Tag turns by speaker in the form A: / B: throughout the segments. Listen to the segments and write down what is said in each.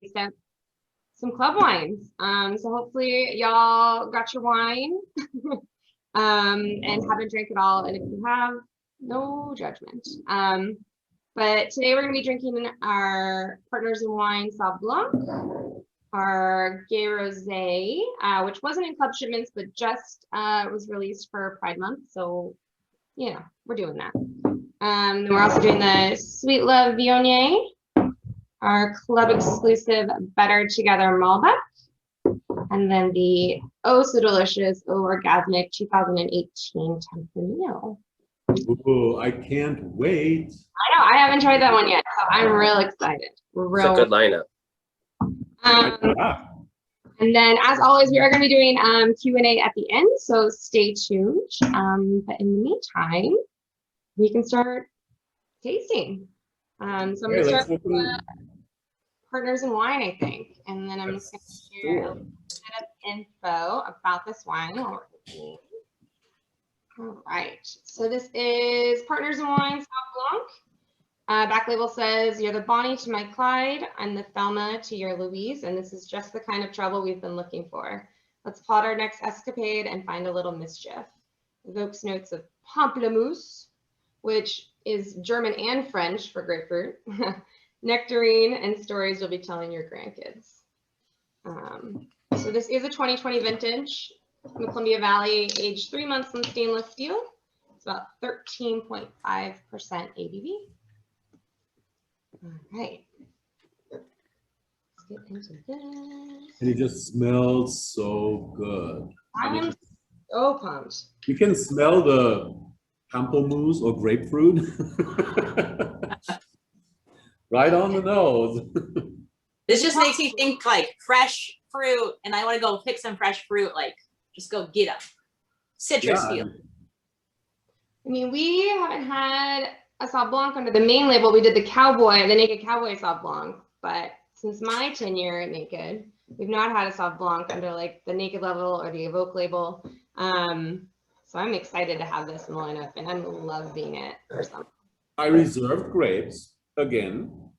A: Except some club wines. So hopefully y'all got your wine and haven't drank it all. And if you have, no judgment. But today we're going to be drinking our Partners in Wine Sauv Blanc, our Gay Rosé, which wasn't in club shipments, but just was released for Pride Month. So, you know, we're doing that. Then we're also doing the Sweet Love Viognier, our club exclusive Better Together Malbec, and then the oh so delicious, oh orgasmic 2018 Tempranillo.
B: Oh, I can't wait.
A: I know, I haven't tried that one yet, so I'm real excited.
C: It's a good lineup.
A: And then, as always, we are going to be doing Q&A at the end, so stay tuned. But in the meantime, we can start tasting. So I'm going to start with Partners in Wine, I think, and then I'm just going to share a little bit of info about this wine. All right, so this is Partners in Wine Sauv Blanc. Back label says, "You're the Bonnie to my Clyde, I'm the Thelma to your Louise, and this is just the kind of trouble we've been looking for. Let's plot our next escapade and find a little mischief." Evokes notes of pamplemousse, which is German and French for grapefruit, nectarine, and stories you'll be telling your grandkids. So this is a 2020 vintage from the Columbia Valley, aged 3 months in stainless steel. It's about 13.5% ABV. All right. Let's get into this.
B: And it just smells so good.
A: I'm so pumped.
B: You can smell the pamplemousse or grapefruit. Right on the nose.
D: This just makes me think like fresh fruit, and I want to go pick some fresh fruit, like just go get them. Citrus feel.
A: I mean, we haven't had a Sauv Blanc under the main label. We did the Naked Cowboy Sauv Blanc, but since my tenure at Naked, we've not had a Sauv Blanc under like the Naked level or the Evoke label. So I'm excited to have this in the lineup, and I'm loving it for some.
B: I reserved grapes again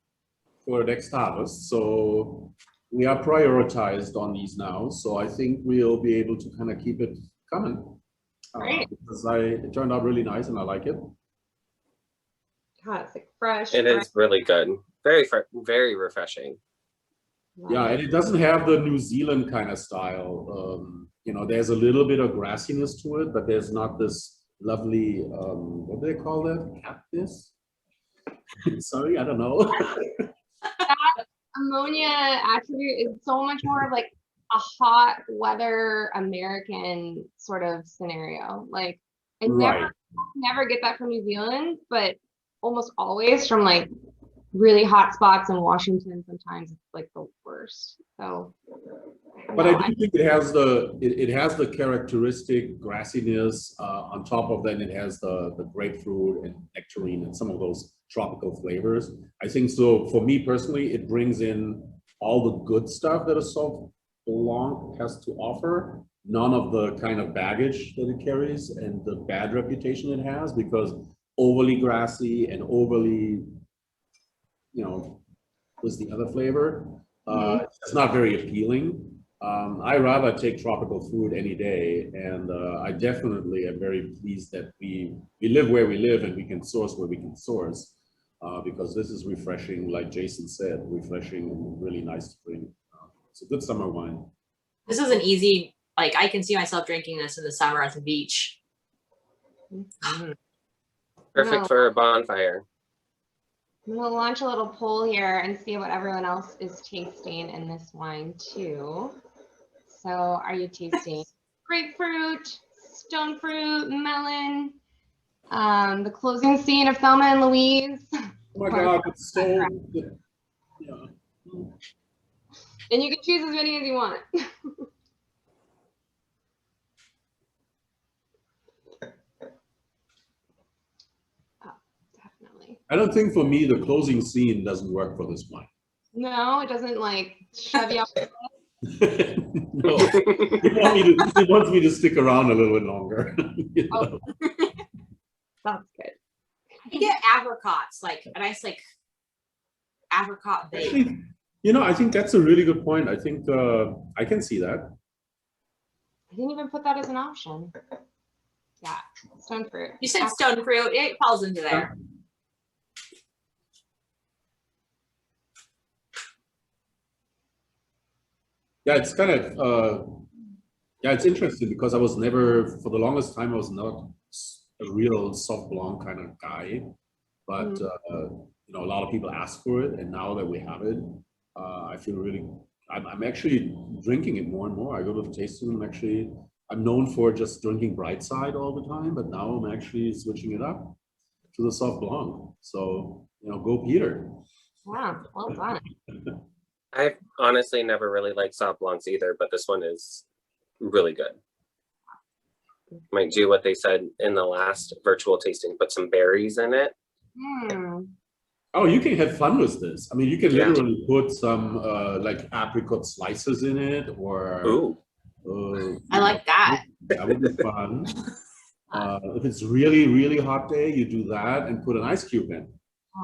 B: for next harvest, so we are prioritized on these now. So I think we'll be able to kind of keep it coming. Because it turned out really nice and I like it.
A: God, it's like fresh.
C: It is really good. Very refreshing.
B: Yeah, and it doesn't have the New Zealand kind of style. You know, there's a little bit of grassiness to it, but there's not this lovely, what do they call that? Cactus? Sorry, I don't know.
A: That ammonia attribute is so much more of like a hot weather American sort of scenario. Like I never get that from New Zealand, but almost always from like really hot spots in Washington. Sometimes it's like the worst. So,
B: but I do think it has the characteristic grassiness. On top of that, it has the grapefruit and nectarine and some of those tropical flavors. I think so. For me personally, it brings in all the good stuff that a Sauv Blanc has to offer. None of the kind of baggage that it carries and the bad reputation it has, because overly grassy and overly, you know, what's the other flavor? It's not very appealing. I rather take tropical fruit any day, and I definitely am very pleased that we live where we live and we can source where we can source, because this is refreshing, like Jason said, refreshing and really nice to drink. It's a good summer wine.
D: This is an easy, like I can see myself drinking this in the summer at the beach.
C: Perfect for a bonfire.
A: I'm gonna launch a little poll here and see what everyone else is tasting in this wine too. So are you tasting grapefruit, stone fruit, melon, the closing scene of Thelma and Louise?
B: Oh my God, it's so good. Yeah.
A: And you can choose as many as you want.
B: I don't think for me the closing scene doesn't work for this wine.
A: No, it doesn't like shove you up.
B: No, he wants me to stick around a little bit longer. You know?
A: That's good.
D: You get apricots, like a nice like apricot bake.
B: You know, I think that's a really good point. I think I can see that.
A: I didn't even put that as an option. Yeah, stone fruit.
D: You said stone fruit. It falls into there.
B: Yeah, it's kind of yeah, it's interesting because I was never, for the longest time, I was not a real soft blonde kind of guy, but you know, a lot of people ask for it, and now that we have it, I feel really. I'm actually drinking it more and more. I go to the tasting room. Actually, I'm known for just drinking Bright Side all the time, but now I'm actually switching it up to the soft blonde. So you know, go Peter.
A: Wow, well done.
C: I've honestly never really liked soft blondes either, but this one is really good. Might do what they said in the last virtual tasting, put some berries in it.
B: Oh, you can have fun with this. I mean, you can
C: Yeah.
B: literally put some like apricot slices in it, or
C: Ooh,
D: I like that.
B: that would be fun. If it's really, really hot day, you do that and put an ice cube in.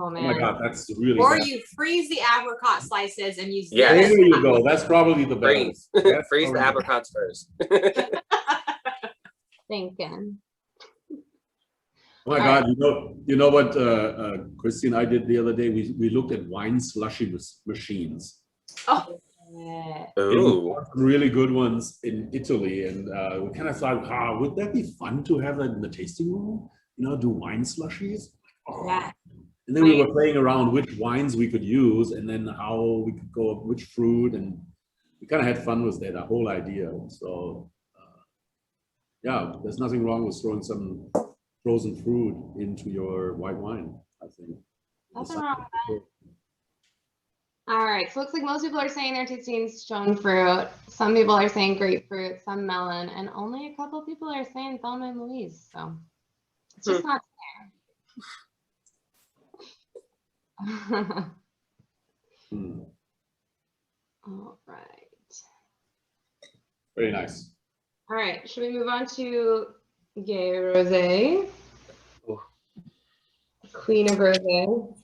A: Oh
B: Oh my
A: man.
B: God, that's really
D: Or
B: bad.
D: you freeze the apricot slices and use
C: Yeah.
D: them
B: There
D: as
B: you go. That's probably the best.
C: freeze.
B: That's
C: Freeze the
B: probably-
C: apricots first.
A: Thinking.
B: Oh my God, you know what Christy and I did the other day? We looked at wine slushy machines.
D: Oh,
A: Yeah.
B: And we
C: Ooh,
B: bought some really good ones in Italy, and we kind of thought, would that be fun to have that in the tasting room? You know, do wine slushies? Oh.
A: Yeah.
B: And then we were playing around which wines we could use, and then how we could go which fruit, and we kind of had fun with that whole idea. So yeah, there's nothing wrong with throwing some frozen fruit into your white wine, I think.
A: Nothing wrong with that. All right, so it looks like most people are saying they're tasting stone fruit. Some people are saying grapefruit, some melon, and only a couple people are saying Thelma and Louise. So it's just not there.
B: Hmm.
A: All right.
B: Very nice.
A: All right, should we move on to Gay Rosé?
C: Ooh.
A: Queen of Rosé.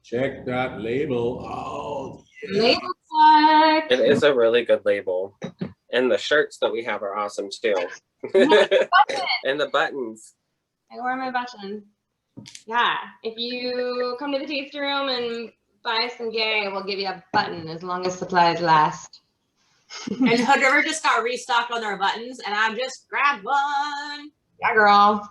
B: Check that label. Oh, yeah.
A: Label check.
C: it is a really good label. And the shirts that we have are awesome too. And the buttons.
A: I wear my button. Yeah, if you come to the tasting room and buy some Gay, we'll give you a button as long as supplies last.
D: and Hood River just got restocked on their buttons, and I just grabbed one.
A: Yeah, girl.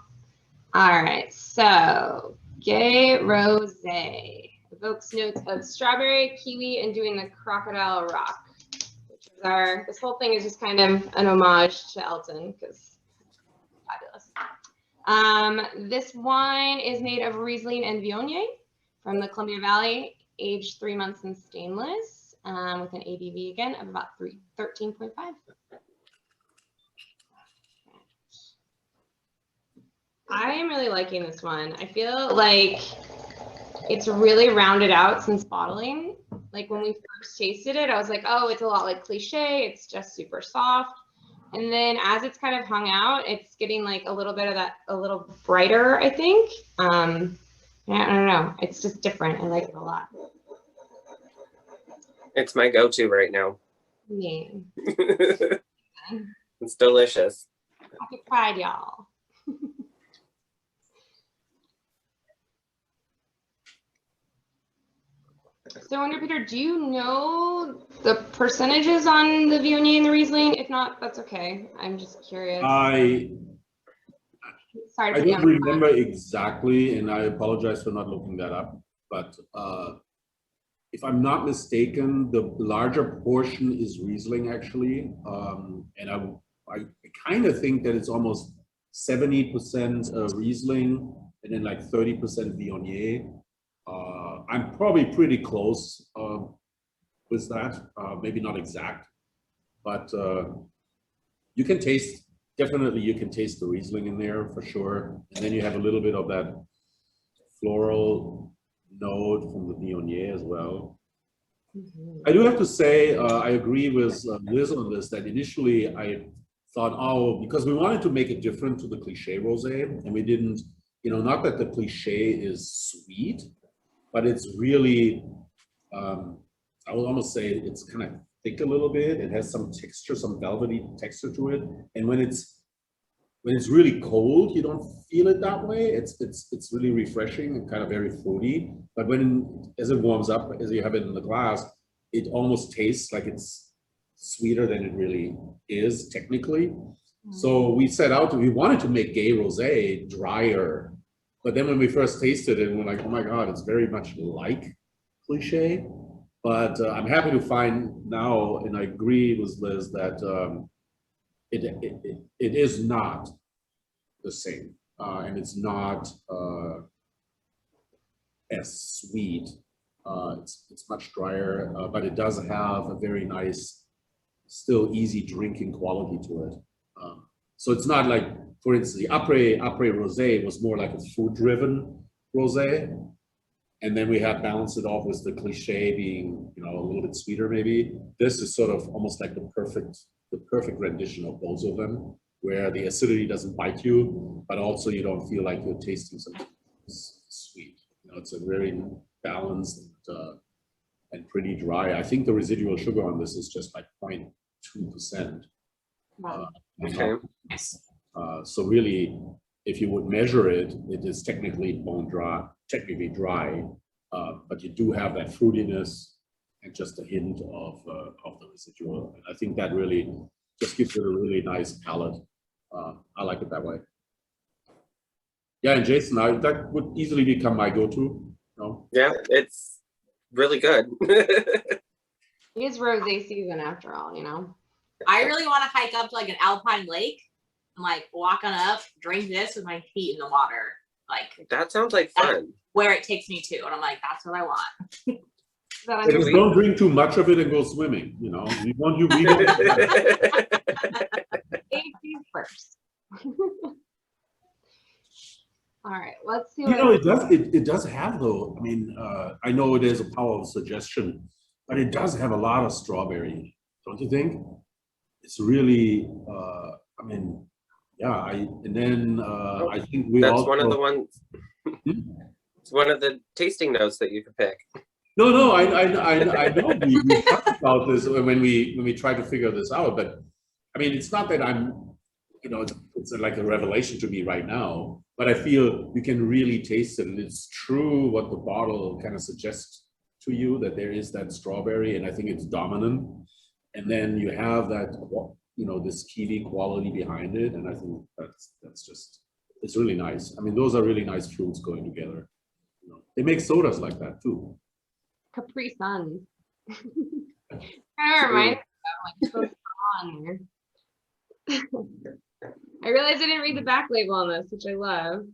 A: All right, so Gay Rosé evokes notes of strawberry, kiwi, and doing the crocodile rock, which is our, this whole thing is just kind of an homage to Elton because fabulous. This wine is made of Riesling and Viognier from the Columbia Valley, aged 3 months in stainless, with an ABV again of about 13.5. I am really liking this one. I feel like it's really rounded out since bottling. Like when we first tasted it, I was like, oh, it's a lot like Cliche. It's just super soft. And then as it's kind of hung out, it's getting like a little bit of that, a little brighter, I think. I don't know. It's just different. I like it a lot.
C: It's my go-to right now.
A: Yeah.
C: It's delicious.
A: Happy Pride, y'all. So, I wonder, Peter, do you know the percentages on the Viognier and the Riesling? If not, that's okay. I'm just curious.
B: I
A: Sorry to
B: I
A: put you
B: don't
A: on the spot.
B: remember exactly, and I apologize for not looking that up. But if I'm not mistaken, the larger portion is Riesling actually, and I kind of think that it's almost 70% Riesling and then like 30% Viognier. I'm probably pretty close with that, maybe not exact, but you can taste. Definitely, you can taste the Riesling in there for sure. And then you have a little bit of that floral note from the Viognier as well. I do have to say, I agree with Liz on this, that initially I thought, oh, because we wanted to make it different to the Cliche Rosé, and we didn't, you know, not that the Cliche is sweet, but it's really I would almost say it's kind of thick a little bit. It has some texture, some velvety texture to it. And when it's really cold, you don't feel it that way. It's really refreshing and kind of very fruity. But as it warms up, as you have it in the glass, it almost tastes like it's sweeter than it really is technically. So we wanted to make gay rosé drier. But then when we first tasted it, we're like, oh my God, it's very much like Cliché. But I'm happy to find now, and I agree with Liz, that it is not the same. And it's not as sweet. It's much drier, but it does have a very nice, still easy drinking quality to it. So it's not like, for instance, the Après Rosé was more like a food-driven rosé, and then we have balanced it off with the Cliché being, you know, a little bit sweeter maybe. This is sort of almost like the perfect rendition of both of them, where the acidity doesn't bite you, but also you don't feel like you're tasting something sweet. You know, it's a very balanced and pretty dry. I think the residual sugar on this is just like 0.2%.
A: Wow.
C: Okay.
B: So really, if you would measure it, it is technically dry, but you do have that fruitiness and just a hint of the residual. And I think that really just gives it a really nice palate. I like it that way. Yeah, and Jason, that would easily become my go-to. No?
C: Yeah, it's really good.
A: It is rosé season after all, you know.
D: I really want to hike up to like an alpine lake and like walk on up, drink this with my feet in the water. Like
C: That sounds like fun.
D: where it takes me to. And I'm like, that's what I want.
B: Just don't drink too much of it and go swimming. You know, we want you vegan.
A: Safety first. All right, let's see.
B: You know, it does have though. I mean, I know it is a power of suggestion, but it does have a lot of strawberry, don't you think? It's really, I mean, yeah. I think we
C: That's
B: also,
C: one of the ones. It's one of the tasting notes that you could pick.
B: No, I know we talked about this when we tried to figure this out, but I mean, it's not that I'm, you know, it's like a revelation to me right now, but I feel you can really taste it, and it's true what the bottle kind of suggests to you, that there is that strawberry, and I think it's dominant, and then you have that, you know, this kiwi quality behind it, and I think that's just, it's really nice. I mean, those are really nice fruits going together. You know, they make sodas like that too.
A: Capri Sun. Kind of reminds me of like so on there. I realized I didn't read the back label on this, which I love.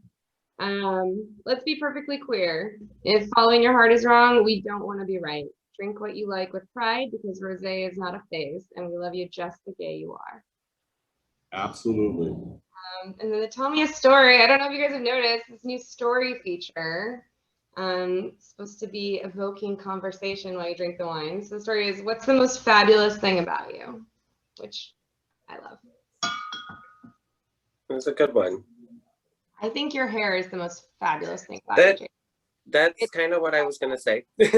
A: Let's be perfectly clear. If following your heart is wrong, we don't want to be right. Drink what you like with pride, because rosé is not a phase, and we love you just the gay you are.
B: Absolutely.
A: And then the Tell Me a Story. I don't know if you guys have noticed this new story feature. Supposed to be evoking conversation while you drink the wine. So the story is, what's the most fabulous thing about you? Which I love.
C: It's a good one.
A: I think your hair is the most fabulous thing about you.
C: That's kind of what I was gonna say.
A: So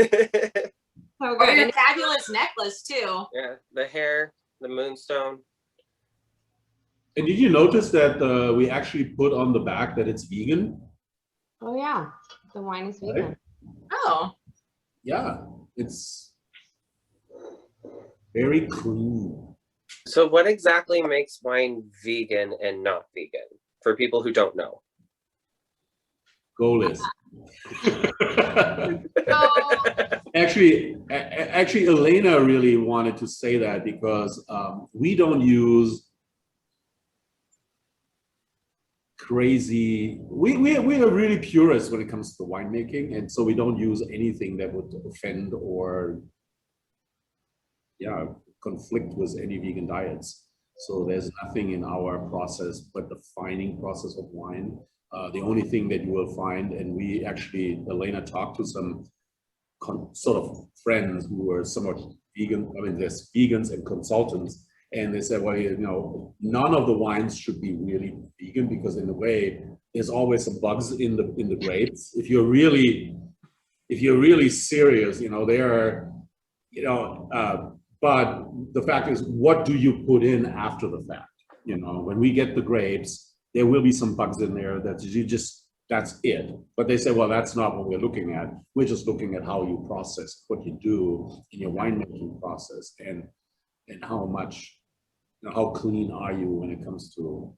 D: Or
A: good.
D: your
A: And
D: fabulous necklace too.
C: Yeah, the hair, the moonstone.
B: And did you notice that we actually put on the back that it's vegan?
A: oh yeah, the wine is vegan.
B: Right.
D: Oh.
B: Yeah, it's very clean.
C: So what exactly makes wine vegan and not vegan for people who don't know?
B: Go, Liz.
A: So
B: Actually, Elena really wanted to say that because we don't use crazy. We are really purists when it comes to winemaking, and so we don't use anything that would offend or, yeah, conflict with any vegan diets. So there's nothing in our process but the fining process of wine. The only thing that you will find, and we actually, Elena talked to some sort of friends who were somewhat vegan. I mean, there's vegans and consultants, and they said, well, you know, none of the wines should be really vegan, because in a way, there's always some bugs in the grapes. If you're really serious, you know, there are you know, but the fact is, what do you put in after the fact? You know, when we get the grapes, there will be some bugs in there that you just, that's it. But they say, well, that's not what we're looking at. We're just looking at how you process, what you do in your winemaking process, and how much, you know, how clean are you when it comes to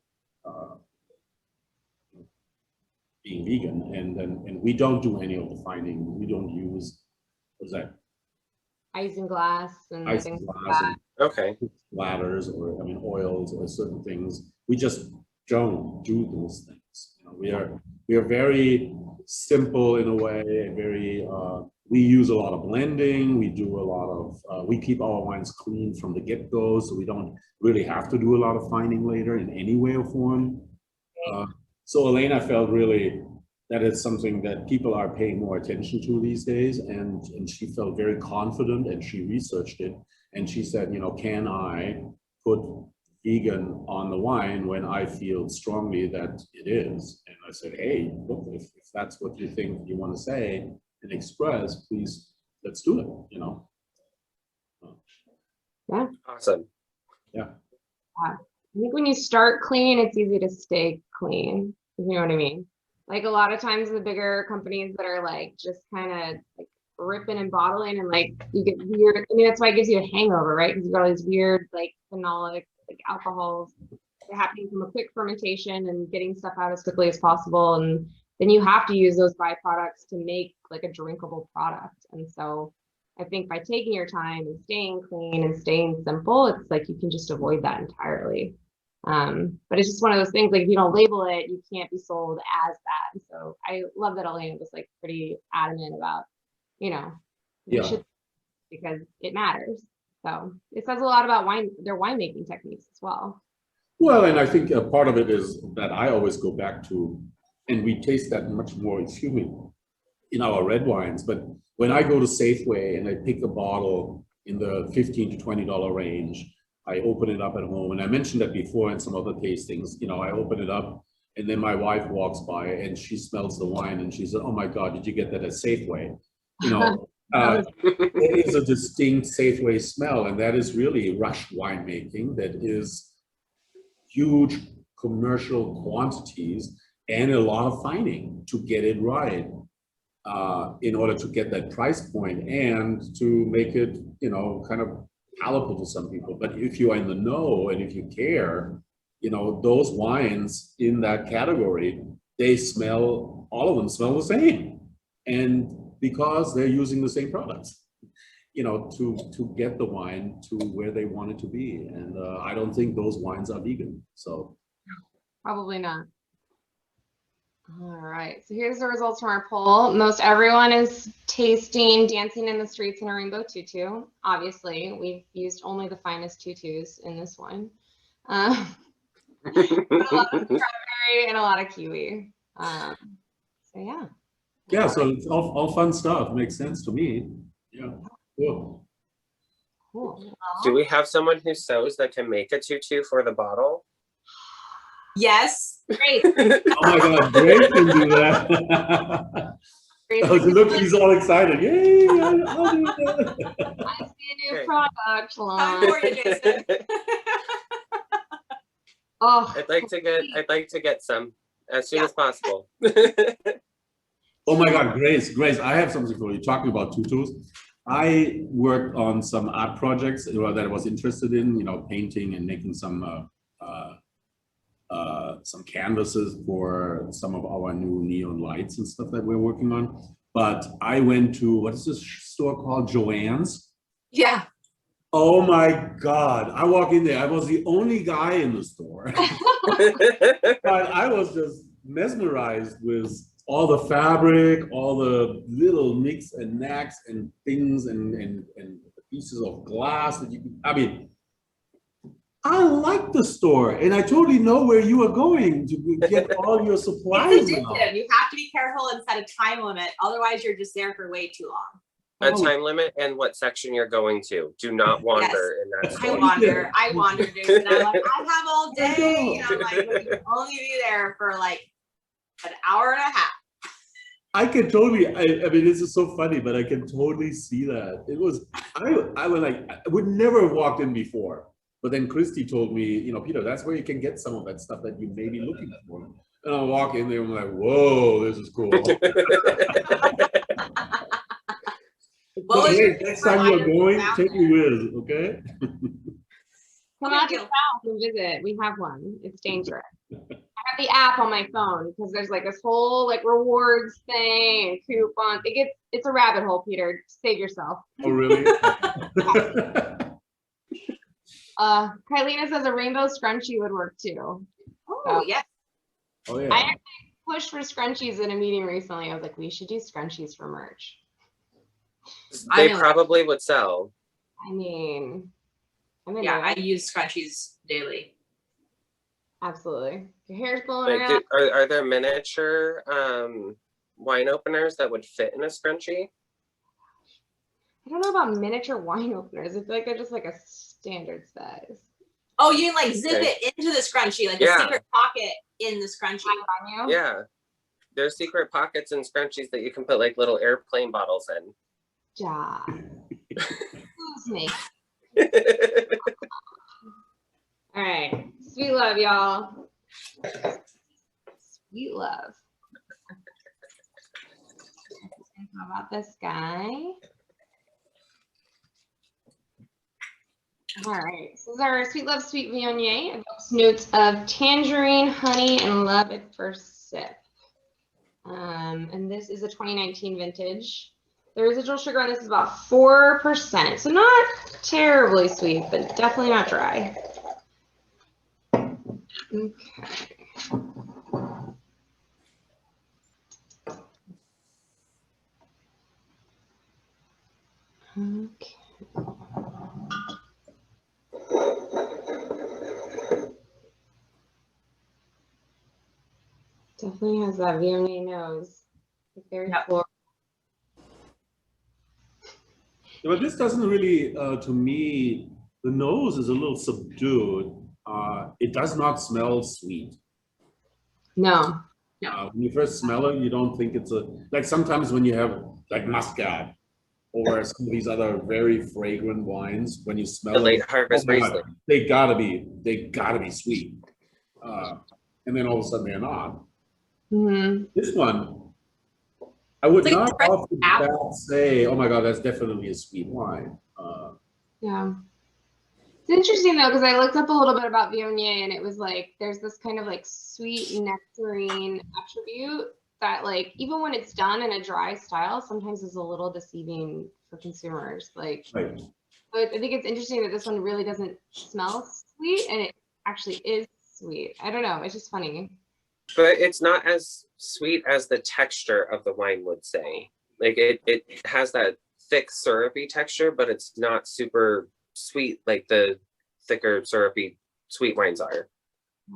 B: being vegan. And we don't do any of the fining. We don't use, what's that?
A: Isinglass and
B: Ice
A: things like
B: glass
A: that.
B: and
C: Okay.
B: ladders, or I mean oils or certain things. We just don't do those things. You know, we are very simple in a way, and very we use a lot of blending. We do a lot of we keep our wines clean from the get-go, so we don't really have to do a lot of fining later in any way or form. So Elena felt really that it's something that people are paying more attention to these days, and she felt very confident, and she researched it, and she said, you know, can I put vegan on the wine when I feel strongly that it is? And I said, hey, look, if that's what you think you want to say and express, please, let's do it, you know.
A: Yeah.
C: Awesome.
B: Yeah.
A: I think when you start clean, it's easy to stay clean. You know what I mean? Like a lot of times the bigger companies that are like just kind of like ripping and bottling, and like you get weird. I mean, that's why it gives you a hangover, right? Because you've got all these weird like phenolic like alcohols happening from a quick fermentation and getting stuff out as quickly as possible. And then you have to use those byproducts to make like a drinkable product. And so I think by taking your time and staying clean and staying simple, it's like you can just avoid that entirely. But it's just one of those things, like if you don't label it, you can't be sold as that. And so I love that Elena was like pretty adamant about, you know, you should, because it matters. So it says a lot about their winemaking techniques as well.
B: Well, and I think a part of it is that I always go back to, and we taste that much more, excuse me, in our red wines. But when I go to Safeway and I pick a bottle in the $15 to $20 range, I open it up at home. And I mentioned that before in some other tastings, you know, I open it up and then my wife walks by and she smells the wine and she said, oh my God, did you get that at Safeway? You know, it is a distinct Safeway smell, and that is really rush winemaking. That is huge commercial quantities and a lot of fining to get it right, in order to get that price point and to make it, you know, kind of palatable to some people. But if you are in the know and if you care, you know, those wines in that category, they smell, all of them smell the same. And because they're using the same products, you know, to get the wine to where they want it to be. And I don't think those wines are vegan. So
A: probably not. All right, so here's the results from our poll. Most everyone is tasting Dancing in the Streets in a Rainbow Tutu. Obviously, we've used only the finest tutus in this one. A lot of strawberry and a lot of kiwi. So yeah.
B: yeah, so it's all fun stuff. Makes sense to me. Yeah, cool.
A: Cool.
C: Do we have someone who sews that can make a tutu for the bottle?
D: Yes. Great.
B: Oh my God, Grace can do that. Oh, look, he's all excited. Yay, I'll do that.
A: I see a new
C: Okay.
A: product
D: Coming
A: line.
D: for you, Jason.
A: Oh,
C: I'd like to get some as soon
D: Yeah.
C: as possible.
B: Oh my God, Grace, I have something for you. Talking about tutus, I worked on some art projects that I was interested in, you know, painting and making some canvases for some of our new neon lights and stuff that we're working on. But I went to, what is this store called? Joann's?
D: Yeah.
B: Oh my God, I walk in there. I was the only guy in the store. But I was just mesmerized with all the fabric, all the little nicks and knacks and things and pieces of glass that you can, I mean, I like the store, and I totally know where you are going to get all your supplies
D: It's
B: now.
D: addictive. You have to be careful and set a time limit. Otherwise, you're just there for way too long.
C: A time limit and what section you're going to. Do not wander in that
D: I
C: store.
D: wander, Jason. I'm like, I have all day. And I'm like, but you can only be there for like an hour and a half.
B: I can totally, I mean, this is so funny, but I can totally see that. It was, I was like, I would never have walked in before. But then Christy told me, you know, Peter, that's where you can get some of that stuff that you may be looking for. And I walk in there, I'm like, whoa, this is cool.
D: What was your
B: Next
D: favorite
B: time you're
D: item
B: going,
D: found
B: take
D: there?
B: me with, okay?
A: Come out to South and visit. We have one. It's dangerous. I have the app on my phone because there's like this whole like rewards thing, coupons. It's a rabbit hole, Peter. Save yourself.
B: Oh, really?
A: Kylina says a rainbow scrunchie would work too.
D: Oh, yes.
B: Oh,
A: I
B: yeah.
A: actually pushed for scrunchies in a meeting recently. I was like, we should do scrunchies for merch.
C: They
D: know.
C: probably would sell.
A: I mean, I'm in
D: Yeah, I
A: there.
D: use scrunchies daily.
A: Absolutely. Your hair's blowing
C: Like,
A: around.
C: are there miniature wine openers that would fit in a scrunchie?
A: I don't know about miniature wine openers. I feel like they're just like a standard size.
D: Oh, you can like zip
C: Okay.
D: it into the scrunchie, like
C: Yeah.
D: a secret pocket in the scrunchie.
A: On you?
C: Yeah. There's secret pockets and scrunchies that you can put like little airplane bottles in.
A: Ja. Excuse me. All right. Sweet love, y'all. Sweet love. How about this guy? All right. This is our Sweet Love Sweet Viognier. Evokes notes of tangerine, honey, and love at first sip. And this is a 2019 vintage. The residual sugar on this is about 4%. So not terribly sweet, but definitely not dry. Okay. Okay. Definitely has that Viognier nose. Very floral.
B: Yeah, but this doesn't really, to me, the nose is a little subdued. It does not smell sweet.
A: No.
B: When you first smell it, you don't think it's like sometimes when you have like Muscat or some of these other very fragrant wines, when you smell
C: The
B: it,
C: late harvest
B: oh my God,
C: Riesling.
B: they gotta be sweet. And then all of a sudden they're not.
A: Mm-hmm.
B: This one, I would
D: It's like
B: not off the bat say, oh my God, that's definitely a sweet wine.
A: Yeah. It's interesting though, because I looked up a little bit about Viognier and it was like, there's this kind of like sweet nectarine attribute that like, even when it's done in a dry style, sometimes is a little deceiving for consumers. Like,
B: Right.
A: but I think it's interesting that this one really doesn't smell sweet and it actually is sweet. I don't know. It's just funny.
C: But it's not as sweet as the texture of the wine would say. Like it has that thick syrupy texture, but it's not super sweet like the thicker syrupy sweet wines are.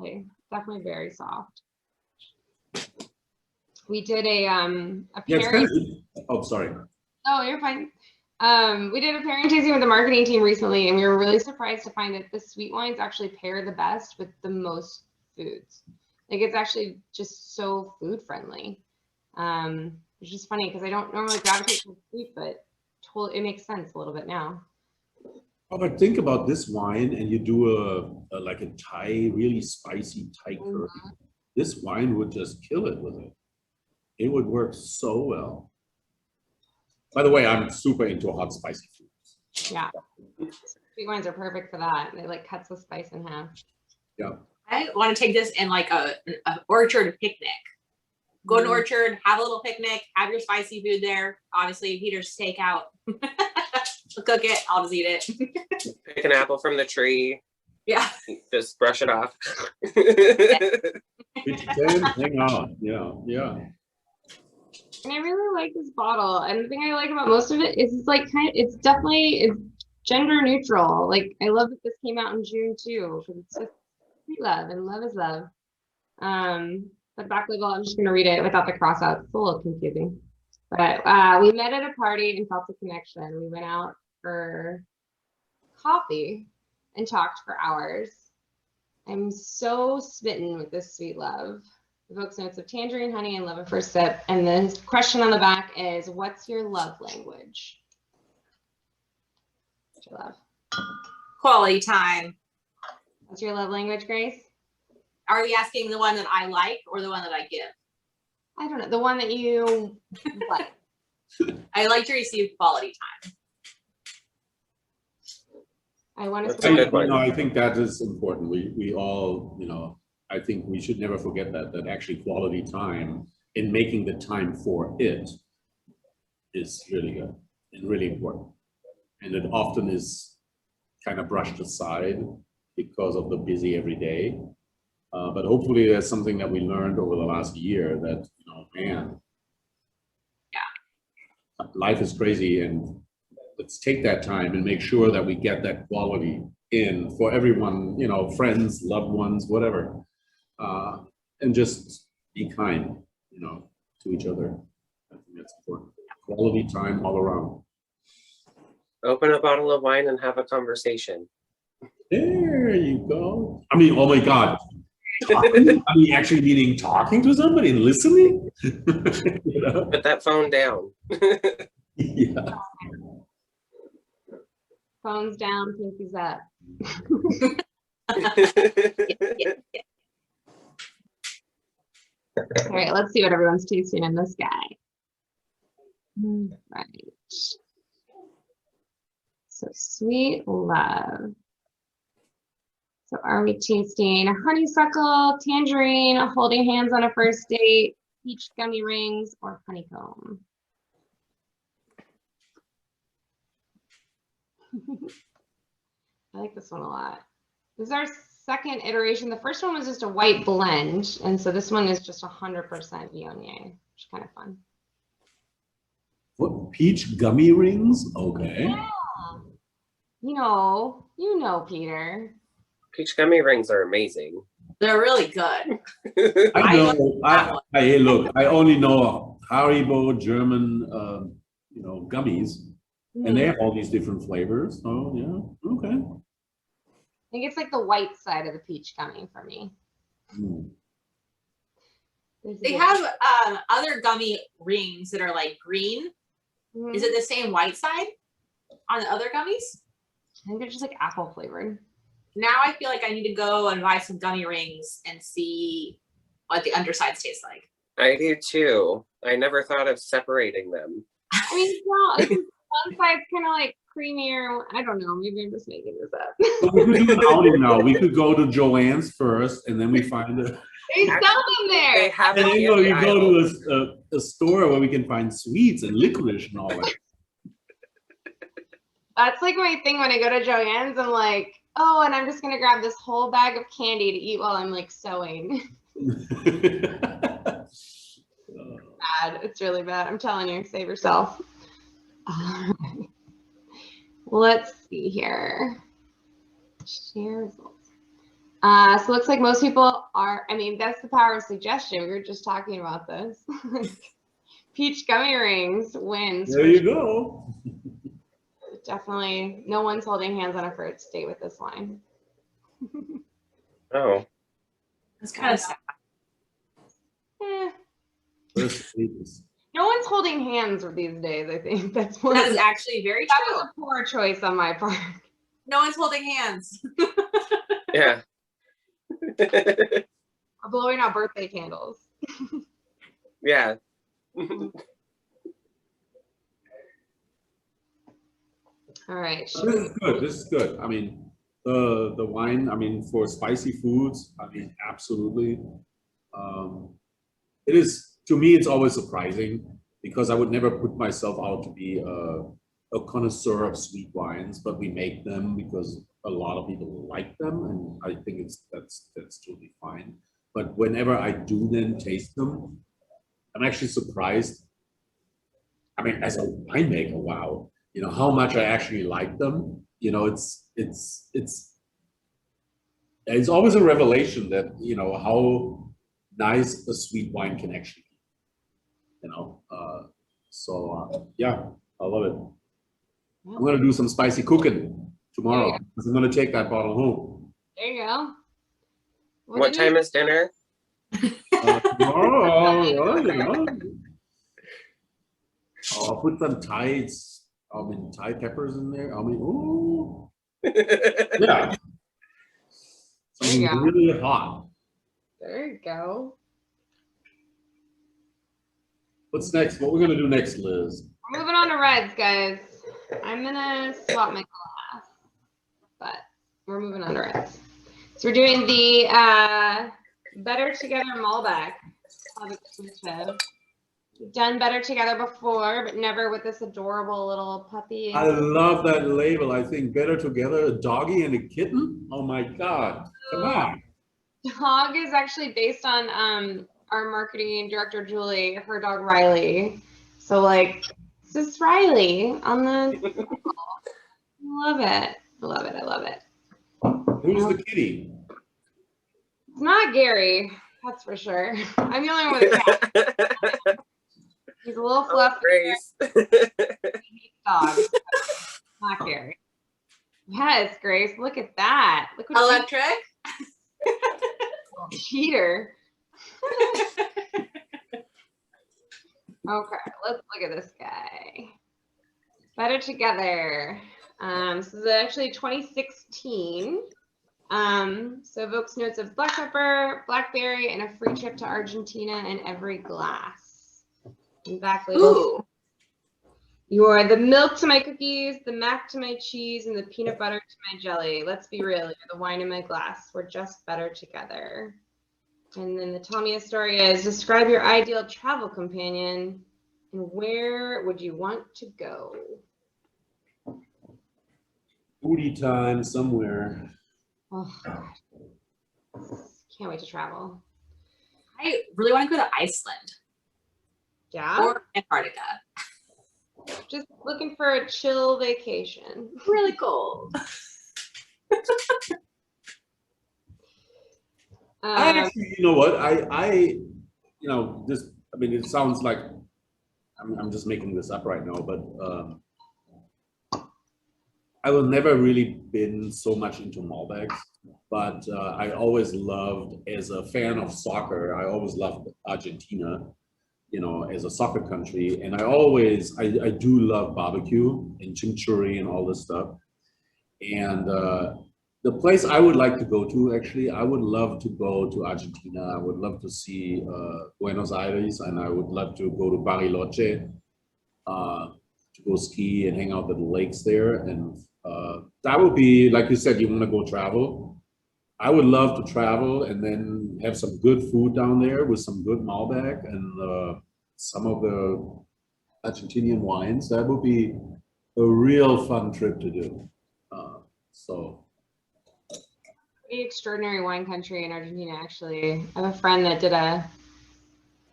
A: Okay. Definitely very soft. We did a
B: Yeah, it's
A: pairing.
B: kind of, oh, sorry.
A: Oh, you're fine. We did a pairing tasting with the marketing team recently, and we were really surprised to find that the sweet wines actually pair the best with the most foods. Like it's actually just so food friendly. It's just funny because I don't normally gravitate to sweet, but it makes sense a little bit now.
B: Oh, but think about this wine and you do a like a Thai, really spicy Thai curry. This wine would just kill it with it. It would work so well. By the way, I'm super into hot, spicy foods.
A: Yeah. Sweet wines are perfect for that. They like cuts the spice in half.
B: Yeah.
D: I want to take this in like a orchard picnic. Go to an orchard, have a little picnic, have your spicy food there. Obviously, Peter's takeout. Cook it, I'll just eat it.
C: Pick an apple from the tree,
D: Yeah.
C: just brush it off.
B: It can hang out. Yeah, yeah.
A: And I really like this bottle. And the thing I like about most of it is it's like it's gender neutral. Like I love that this came out in June too, because it's just sweet love and love is love. But back label, I'm just gonna read it without the cross out. It's a little confusing. But we met at a party and felt a connection. We went out for coffee and talked for hours. I'm so smitten with this sweet love. Evokes notes of tangerine, honey, and love at first sip. And the question on the back is, what's your love language? What's your love?
D: Quality time.
A: What's your love language, Grace?
D: Are we asking the one that I like or the one that I give?
A: I don't know. The one that you like.
D: I like to receive quality time.
A: I want
C: That's
A: to
C: a
A: say,
C: good one.
B: I think that is important. We all, I think we should never forget that actually quality time in making the time for it is really good and really important. And it often is kind of brushed aside because of the busy everyday. But hopefully there's something that we learned over the last year that, man, yeah, life is crazy, and let's take that time and make sure that we get that quality in for everyone, friends, loved ones, whatever. And just be kind, to each other. I think that's important. Quality time all around.
C: Open a bottle of wine and have a conversation.
B: There you go. I mean, oh my God. Actually meaning talking to somebody and listening?
C: Put that phone down.
B: Yeah.
A: phones down, pinkies up. All right, let's see what everyone's tasting in this guy. Right. So sweet love. So are we tasting honeysuckle, tangerine, holding hands on a first date, peach gummy rings, or honeycomb? I like this one a lot. This is our second iteration. The first one was just a white blend, and so this one is just 100% Viognier, which is kind of fun.
B: What, peach gummy rings? Okay.
A: Yeah. You know, Peter.
C: Peach gummy rings are amazing.
D: They're really good.
B: I know. Hey, look, I only know Haribo German, gummies, and they have all these different flavors. Oh, yeah. Okay.
A: I think it's like the white side of the peach gummy for me.
B: Mm.
D: They have other gummy rings that are like green.
A: Mhm.
D: Is it the same white side on the other gummies?
A: I think they're just like apple flavored.
D: Now I feel like I need to go and buy some gummy rings and see what the undersides taste like.
C: I do too. I never thought of separating them.
A: I mean, well, it's one side's kind of like creamier. I don't know. Maybe I'm just making this up.
B: So we could do an outing now. We could go to Joanne's first, and then we find a.
A: They sell them
C: They
A: there.
C: have
B: And
C: it
B: then
C: in the
B: you go
C: aisle.
B: to a store where we can find sweets and licorice and all that.
A: That's like my thing when I go to Joanne's. I'm like, oh, and I'm just gonna grab this whole bag of candy to eat while I'm like sewing. Bad. It's really bad. I'm telling you, save yourself. Let's see here. Share results. So it looks like most people are, that's the power of suggestion. We were just talking about this. Peach gummy rings wins.
B: There you go.
A: Definitely, no one's holding hands on a first date with this wine.
C: Oh,
D: It's kind of sad.
A: Eh,
B: First dates.
A: no one's holding hands these days, I think. That's one.
D: That is actually very
A: That
D: true.
A: was a poor choice on my part.
D: No one's holding hands.
C: yeah.
A: Or blowing out birthday candles.
C: Yeah.
A: All right.
B: This is good. This is good. The wine. For spicy foods. Absolutely. It is, to me. It's always surprising because I would never put myself out to be a connoisseur of sweet wines, but we make them because a lot of people like them, and I think that's totally fine. But whenever I do then taste them, I'm actually surprised. As a winemaker, wow. How much I actually like them. It's always a revelation that how nice a sweet wine can actually be. Yeah, I love it. I'm gonna do some spicy cooking tomorrow because I'm gonna take that bottle home.
A: There you go.
C: What time is dinner?
B: Tomorrow, you know. I'll put some Thai peppers in there. Ooh. Yeah.
A: There you
B: Something
A: go.
B: really hot.
A: There you go.
B: What's next? What we're gonna do next, Liz?
A: We're moving on to reds, guys. I'm gonna swap my glass, but we're moving on to reds. So we're doing the Better Together Malbec. We've done Better Together before, but never with this adorable little puppy.
B: I love that label. I think Better Together, a doggy and a kitten. Oh my God! Come on.
A: Dog is actually based on our marketing director Julie, her dog Riley. So like, this is Riley on the. Love it. I love it. I love it.
B: Who's the kitty?
A: It's not Gary, that's for sure. I'm the only one with a cat. He's a little fluffy.
C: Grace.
A: Dog. Not Gary. Yes, Grace. Look at that. Look what
D: Electric.
A: cheater. Okay, let's look at this guy. Better Together. This is actually 2016. So evokes notes of black pepper, blackberry, and a free trip to Argentina in every glass. And back label.
D: Ooh.
A: You are the milk to my cookies, the mac to my cheese, and the peanut butter to my jelly. Let's be real, you're the wine in my glass. We're just better together. And then the Tamiya story is, describe your ideal travel companion and where would you want to go?
B: Booty time somewhere.
A: Oh, gosh. Can't wait to travel.
D: I really want to go to Iceland
A: Yeah?
D: or Antarctica.
A: Just looking for a chill vacation.
D: Really cold.
B: I actually, you know what? You know, this. I mean, it sounds like I'm just making this up right now, but I was never really been so much into Malbecs, but I always loved, as a fan of soccer, I always loved Argentina, you know, as a soccer country, and I do love barbecue and chimichurri and all this stuff, and the place I would like to go to, actually, I would love to go to Argentina. I would love to see Buenos Aires, and I would love to go to Bariloche to go ski and hang out at the lakes there. And that would be, like you said, you want to go travel. I would love to travel and then have some good food down there with some good Malbec and some of the Argentinian wines. That would be a real fun trip to do.
A: Pretty extraordinary wine country in Argentina, actually. I have a friend that did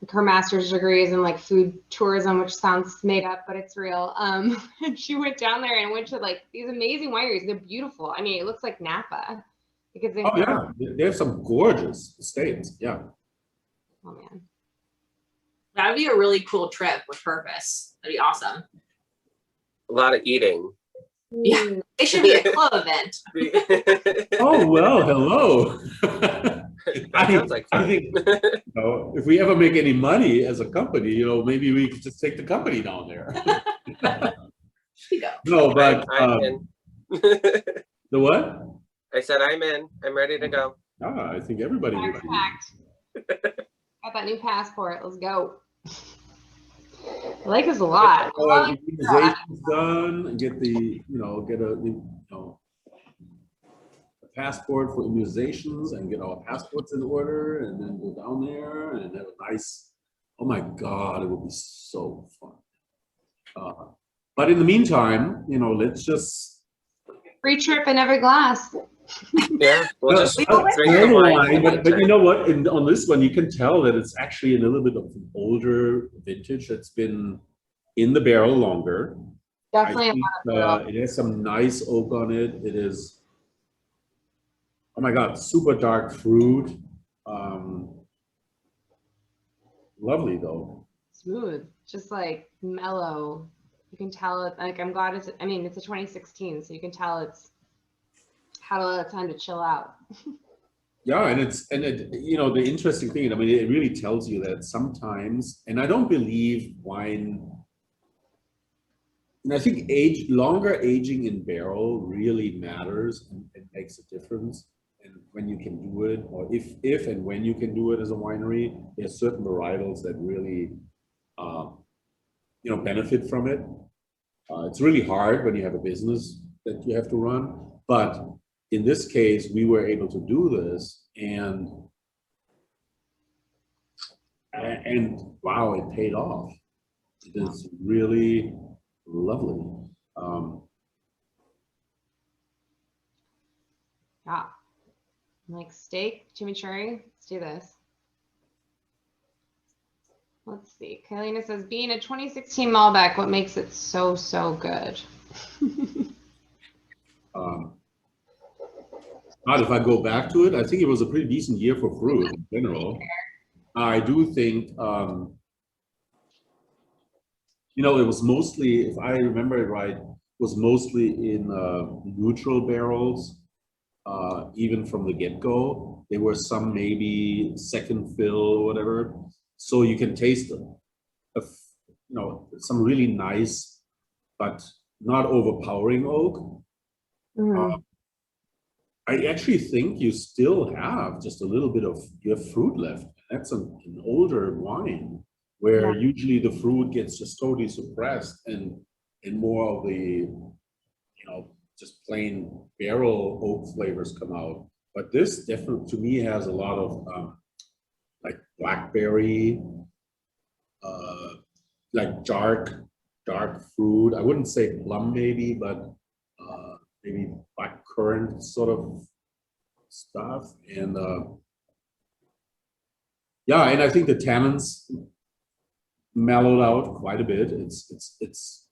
A: her master's degree is in like food tourism, which sounds made up, but it's real. And she went down there and went to like these amazing wineries. They're beautiful. I mean, it looks like Napa because they.
B: Oh yeah, they have some gorgeous estates. Yeah.
A: Oh man.
D: That would be a really cool trip with purpose. That'd be awesome.
C: A lot of eating.
D: Yeah, it should be a club event.
B: Oh well, hello.
C: That sounds like fun.
B: I think, you know, if we ever make any money as a company, you know, maybe we could just take the company down there.
D: You go.
B: No, but
C: I'm in.
B: the what?
C: I said I'm in. I'm ready to go.
B: I think everybody would be.
A: Got that new passport. Let's go. I like this a lot.
B: Immunization's done. Get a passport for immunizations and get our passports in order, and then go down there and have a nice. Oh my God, it would be so fun. But in the meantime, you know, let's just
A: Free trip in every glass.
C: Yeah, we'll just drink the
B: wine,
C: wine.
B: but you know what? On this one, you can tell that it's actually a little bit of an older vintage that's been in the barrel longer.
A: Definitely.
B: It has some nice oak on it. It is, oh my God, super dark fruit. Lovely though.
A: Smooth, just like mellow. You can tell it. Like, I'm glad it's. I mean, it's a 2016, so you can tell it's had a lot of time to chill out.
B: Yeah, and you know, the interesting thing, I mean, it really tells you that sometimes, and I don't believe wine, and I think longer aging in barrel really matters and it makes a difference. And when you can do it, or if and when you can do it as a winery, there's certain varietals that really, you know, benefit from it. It's really hard when you have a business that you have to run, but in this case, we were able to do this, and wow, it paid off. It is really lovely.
A: Yeah. Like steak, chimichurri. Let's do this. Let's see. Kailina says, being a 2016 Malbec, what makes it so, so good?
B: Not if I go back to it, I think it was a pretty decent year for fruit in general. I do think, you know, it was mostly, if I remember it right, it was mostly in neutral barrels, even from the get-go. There were some maybe second fill or whatever. So you can taste them. You know, some really nice, but not overpowering oak. I actually think you still have just a little bit of your fruit left. That's an older wine where usually the fruit gets just totally suppressed and more of the, you know, just plain barrel oak flavors come out. But this definitely, to me, has a lot of like blackberry, like dark fruit. I wouldn't say plum maybe, but maybe black currant sort of stuff. And yeah, and I think the tannins mellowed out quite a bit. It's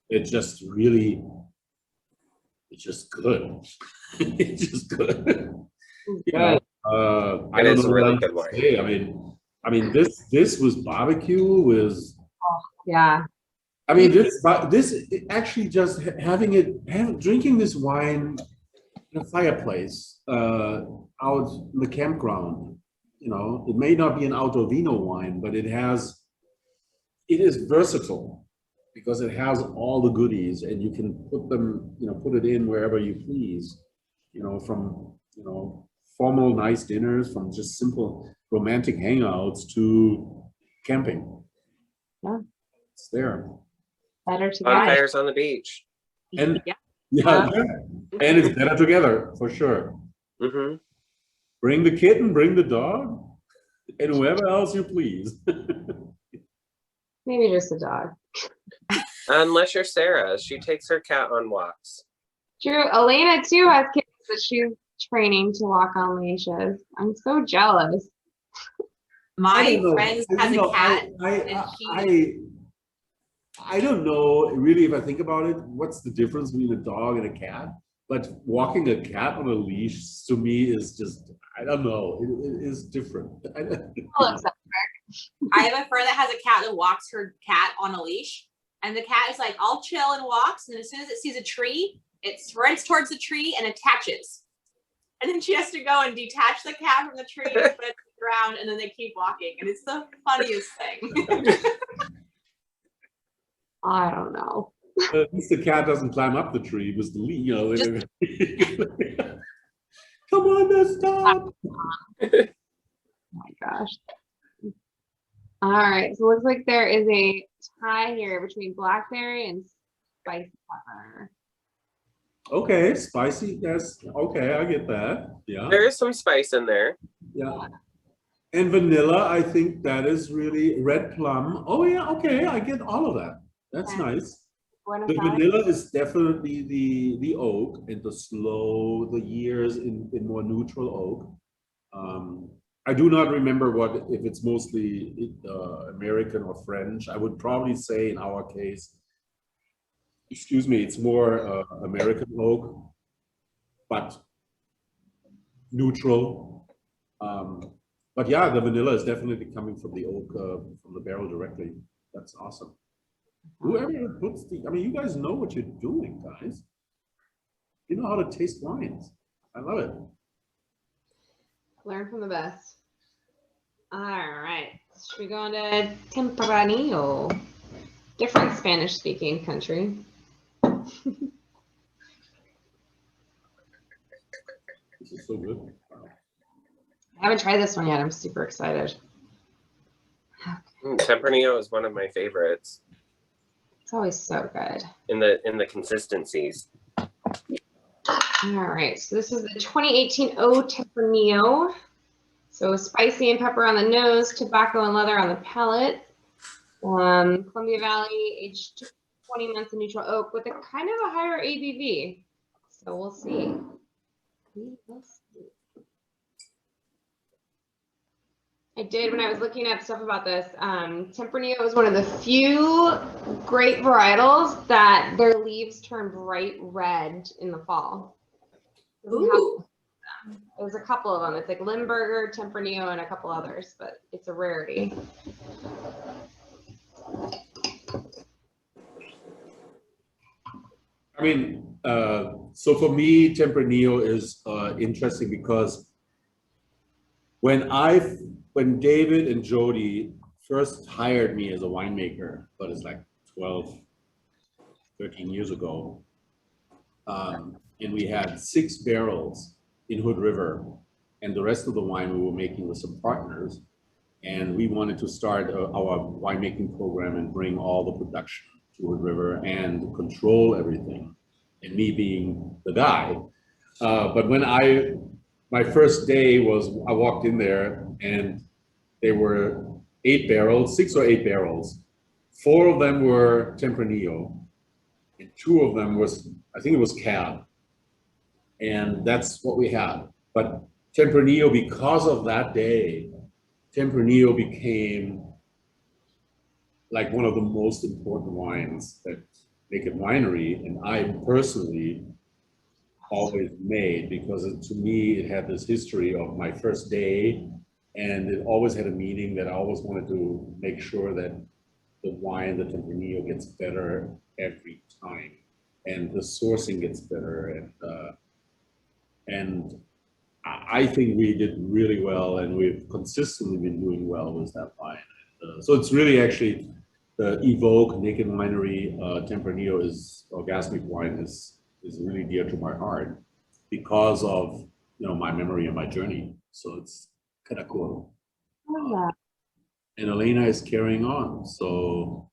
B: just really, it's just good. It's just good. Yeah. I don't know
C: a really
B: what
C: good
B: to
C: wine.
B: say. I mean, this was barbecue was.
A: Yeah.
B: I mean, this actually just drinking this wine in a fireplace out in the campground. You know, it may not be an outdoor vino wine, but it is versatile because it has all the goodies, and you can put them, you know, put it in wherever you please. You know, from, you know, formal nice dinners, from just simple romantic hangouts to camping.
A: Yeah.
B: It's there.
A: Better together.
C: Bonfires on the beach.
B: And
D: Yeah.
B: yeah, and it's better together for sure.
C: Mm-hmm.
B: Bring the kitten, bring the dog, and whoever else you please.
A: Maybe just a dog.
C: Unless you're Sarah, she takes her cat on walks.
A: True. Elena too has kids that she's training to walk on leashes. I'm so jealous.
D: My friend has a cat.
B: I don't know really, if I think about it, what's the difference between a dog and a cat? But walking a cat on a leash to me is just, I don't know, it is different.
D: I have a friend that has a cat that walks her cat on a leash, and the cat is like all chill and walks, and as soon as it sees a tree, it sprints towards the tree and attaches. And then she has to go and detach the cat from the tree and put it to the ground, and then they keep walking. And it's the funniest thing.
A: I don't know.
B: At least the cat doesn't climb up the tree. It was the lead, you know. Come on, now stop.
A: Oh my gosh. All right, so it looks like there is a tie here between blackberry and spicy pepper.
B: Okay, spicy. Yes. Okay, I get that. Yeah.
C: There is some spice in there.
B: Yeah. And vanilla, I think that is really red plum. Oh yeah. Okay, I get all of that. That's nice. The vanilla is definitely the oak, and the years in more neutral oak. I do not remember if it's mostly American or French. I would probably say in our case, excuse me, it's more American oak, but neutral. But yeah, the vanilla is definitely coming from the oak, from the barrel directly. That's awesome. Whoever puts I mean, you guys know what you're doing, guys. You know how to taste wines. I love it.
A: Learn from the best. All right. Should we go on to Tempranillo? Different Spanish-speaking country.
B: This is so good.
A: I haven't tried this one yet. I'm super excited.
C: Tempranillo is one of my favorites
A: It's always so good.
C: in the consistencies.
A: All right, so this is the 2018 O Tempranillo. So spicy and pepper on the nose, tobacco and leather on the palate. Columbia Valley, aged 20 months in neutral oak with a kind of a higher ABV. So we'll see. We will see. I did when I was looking up stuff about this. Tempranillo is one of the few grape varietals that their leaves turn bright red in the fall.
D: Ooh.
A: There's a couple of them. It's like Limburger, Tempranillo, and a couple others, but it's a rarity.
B: I mean, so for me, Tempranillo is interesting because when David and Jody first hired me as a winemaker, but it's like 12, 13 years ago, and we had 6 barrels in Hood River, and the rest of the wine we were making with some partners, and we wanted to start our winemaking program and bring all the production to Hood River and control everything, and me being the guy. But when my first day was, I walked in there and there were 8 barrels, 6 or 8 barrels. 4 of them were Tempranillo, and 2 of them was, I think it was Cab. And that's what we had. But Tempranillo, because of that day, Tempranillo became like one of the most important wines that Naked Winery and I personally always made, because to me it had this history of my first day, and it always had a meaning that I always wanted to make sure that the wine, the Tempranillo, gets better every time, and the sourcing gets better, and I think we did really well, and we've consistently been doing well with that wine. So it's really actually the Evoke Naked Winery Tempranillo is orgasmic wine is really dear to my heart because of my memory and my journey. So it's kind of cool. And Elena is carrying on. So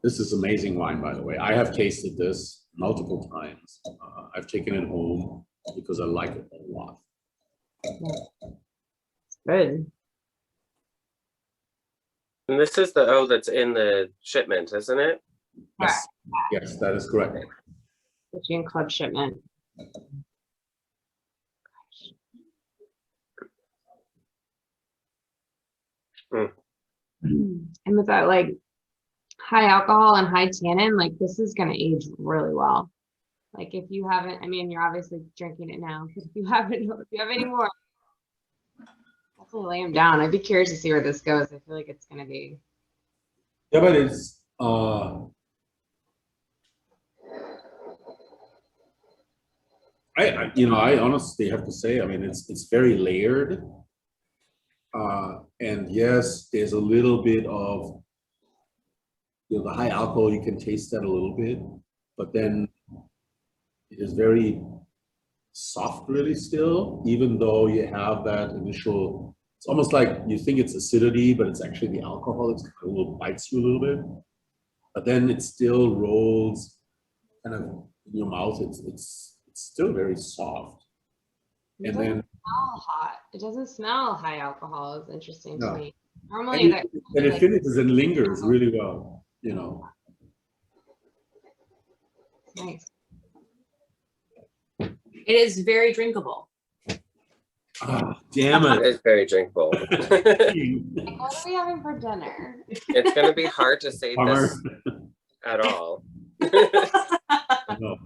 B: this is amazing wine, by the way. I have tasted this multiple times. I've taken it home because I like it a lot.
A: Good.
C: And this is the O that's in the shipment, isn't it?
B: Yes, yes, that is correct.
A: The June Club shipment. And with that like high alcohol and high tannin, like this is gonna age really well. Like if you haven't, I mean, you're obviously drinking it now, but if you have any more, definitely lay them down. I'd be curious to see where this goes. I feel like it's gonna be.
B: Yeah, but it's I honestly have to say, I mean, it's very layered. And yes, there's a little bit of the high alcohol, you can taste that a little bit, but then it is very soft really still, even though you have that initial, it's almost like you think it's acidity, but it's actually the alcohol that's kind of a little bites you a little bit. But then it still rolls kind of in your mouth. It's still very soft.
A: It
B: And
A: doesn't
B: then
A: smell hot. It doesn't smell high alcohol. It's interesting to
B: No.
A: me. Normally,
B: and it finishes and lingers really well,
A: nice.
D: It is very drinkable.
B: Ah, damn
C: It
B: it.
C: is very drinkable.
A: Like, what are we having for dinner?
C: It's going to be hard to save
B: Bummer.
C: this at all.
B: No.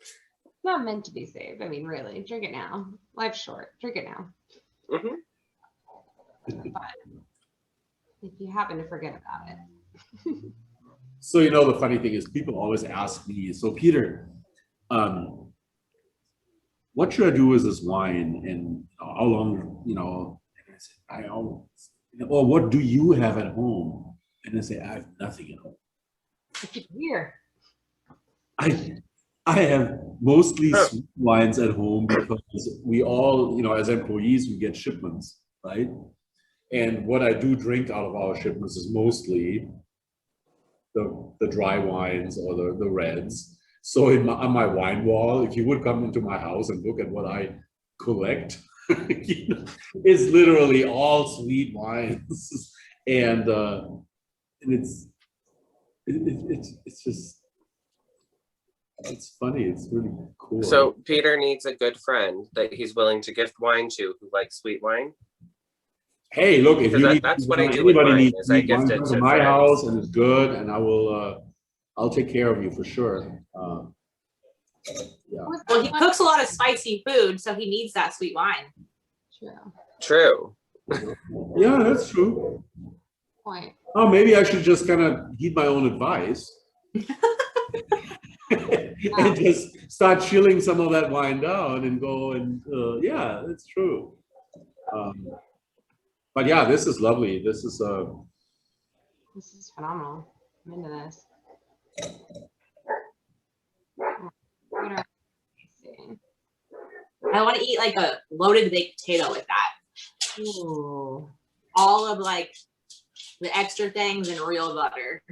A: It's not meant to be saved. I mean, really, drink it now. Life's short. Drink it now.
C: Mhm.
A: But if you happen to forget about it.
B: So the funny thing is people always ask me, so Peter, what should I do with this wine, and how long, you know? And I said, I always, or what do you have at home? And I say, I have nothing at home.
A: Here.
B: I have mostly sweet wines at home because we all, you know, as employees, we get shipments, right? And what I do drink out of our shipments is mostly the dry wines or the reds. So on my wine wall, if you would come into my house and look at what I collect, you know, it's literally all sweet wines, and it's just, it's funny. It's really cool.
C: So Peter needs a good friend that he's willing to gift wine to who likes sweet wine.
B: Hey, look, if you need,
C: that's what I do with
B: anybody
C: mine,
B: needs
C: is I
B: sweet wine,
C: gift it
B: come
C: to
B: to my
C: friends.
B: house and it's good, and I will. I'll take care of you for sure. Yeah.
D: Well, he cooks a lot of spicy food, so he needs that sweet wine.
C: True.
B: Yeah, that's true.
A: Point.
B: Oh, maybe I should just kind of heed my own advice and just start chilling some of that wine down and go and yeah, that's true. But yeah, this is lovely. This is
A: phenomenal. I'm into this.
D: I want to eat like a loaded baked potato with that.
A: Ooh.
D: All of like the extra things and real butter.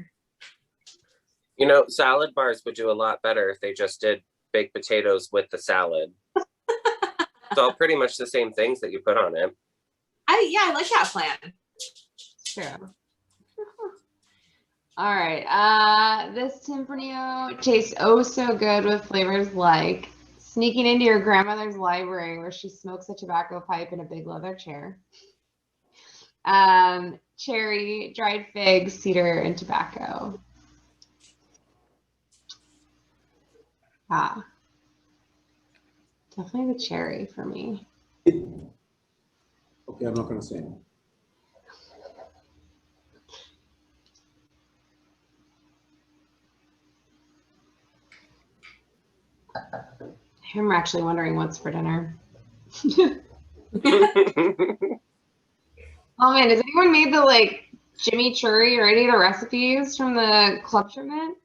C: You know, salad bars would do a lot better if they just did baked potatoes with the salad. It's all pretty much the same things that you put on it.
D: I like that plan.
A: True. All right. This Tempranillo tastes oh so good with flavors like sneaking into your grandmother's library where she smokes a tobacco pipe in a big leather chair. Cherry, dried figs, cedar, and tobacco. Ah, definitely the cherry for me.
B: okay. I'm not going to say anything.
A: I'm actually wondering what's for dinner. Oh man, has anyone made the like chimichurri or any of the recipes from the club shipment?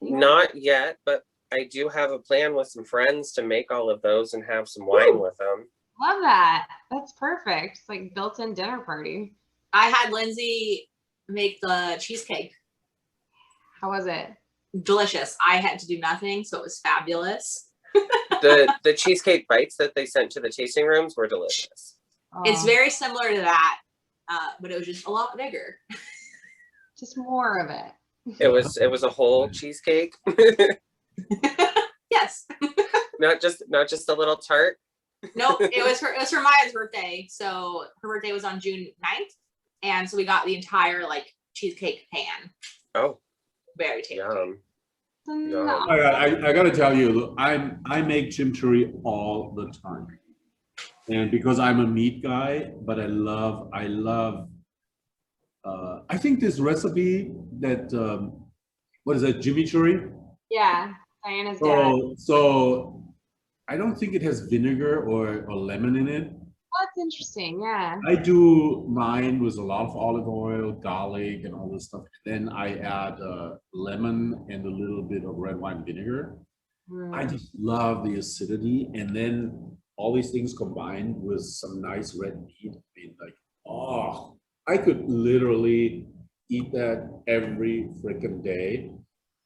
C: Not yet, but I do have a plan with some friends to make all of those and have some wine with them.
A: Love that. That's perfect. It's like built-in dinner party.
D: I had Lindsay make the cheesecake.
A: How was it?
D: Delicious. I had to do nothing, so it was fabulous.
C: The cheesecake bites that they sent to the tasting rooms were delicious.
D: It's very similar to that, but it was just a lot bigger.
A: Just more of it.
C: It was a whole cheesecake.
D: Yes.
C: not just a little tart.
D: No, it was for Maya's birthday. So her birthday was on June 9th. And so we got the entire like cheesecake pan.
C: Oh.
D: Very tasty.
C: Yum.
A: No.
B: I got to tell you, I make chimichurri all the time, and because I'm a meat guy, but I love. I think this recipe that what is that, chimichurri?
A: Yeah, Diana's dad.
B: So I don't think it has vinegar or lemon in it.
A: Oh, that's interesting. Yeah.
B: I do mine with a lot of olive oil, garlic, and all this stuff. Then I add lemon and a little bit of red wine vinegar. I just love the acidity, and then all these things combined with some nice red meat. I mean, like, oh, I could literally eat that every freaking day.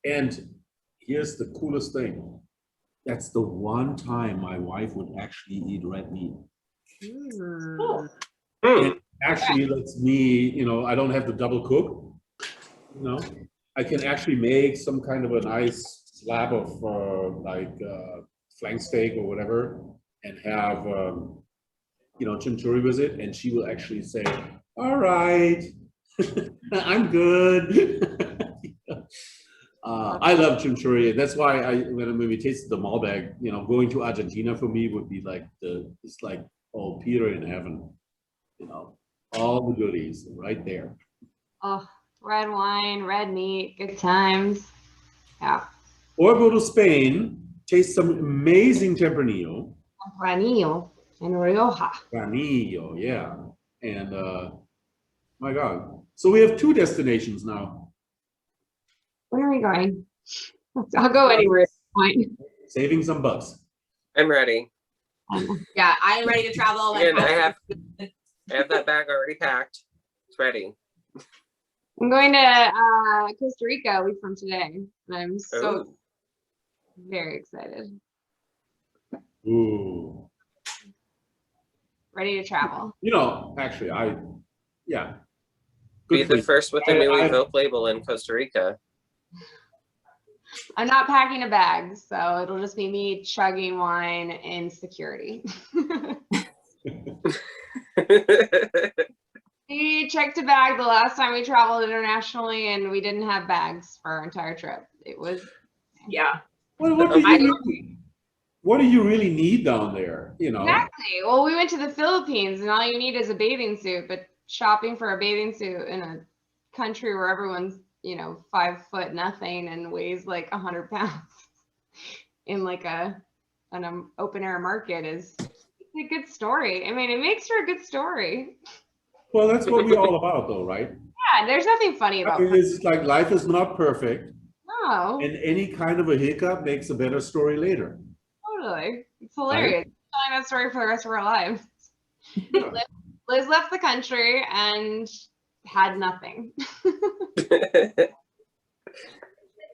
B: And here's the coolest thing. That's the one time my wife would actually eat red meat.
D: Cool.
B: It actually lets me, you know, I don't have to double cook. You know, I can actually make some kind of a nice slab of flank steak or whatever, and have you know, chimichurri with it, and she will actually say, "All right, I'm good." I love chimichurri. That's why when we tasted the Malbec, you know, going to Argentina for me would be like it's like, oh, Peter in heaven, you know, all the goodies right there.
A: Oh, red wine, red meat, good times. Yeah.
B: Or go to Spain, taste some amazing Tempranillo.
A: Tempranillo and Rioja.
B: Tempranillo, yeah. And my God. So we have 2 destinations now.
A: Where are we going? I'll go anywhere. Fine.
B: Saving some bucks.
C: I'm ready.
D: Yeah, I am ready to travel.
C: Again, I have that bag already packed. It's ready.
A: I'm going to Costa Rica a week from today. And I'm so
C: Ooh.
A: very excited.
B: Ooh.
A: Ready to travel.
B: You know, actually, yeah.
C: Be
B: Good for
C: the
B: you.
C: first with the new Evoke label in Costa Rica.
A: I'm not packing a bag, so it'll just be me chugging wine in security. We checked a bag the last time we traveled internationally, and we didn't have bags for our entire trip. It was
D: Yeah.
B: What do you really need down there? You know?
A: exactly. Well, we went to the Philippines, and all you need is a bathing suit. But shopping for a bathing suit in a country where everyone's 5 foot nothing and weighs like 100 pounds in like an open air market is a good story. I mean, it makes for a good story.
B: Well, that's what we're all about, though, right?
A: Yeah, there's nothing funny about it.
B: It's like life is not perfect,
A: No,
B: and any kind of a hiccup makes a better story later.
A: totally. It's hilarious. Telling that story for the rest of our lives. Liz left the country and had nothing.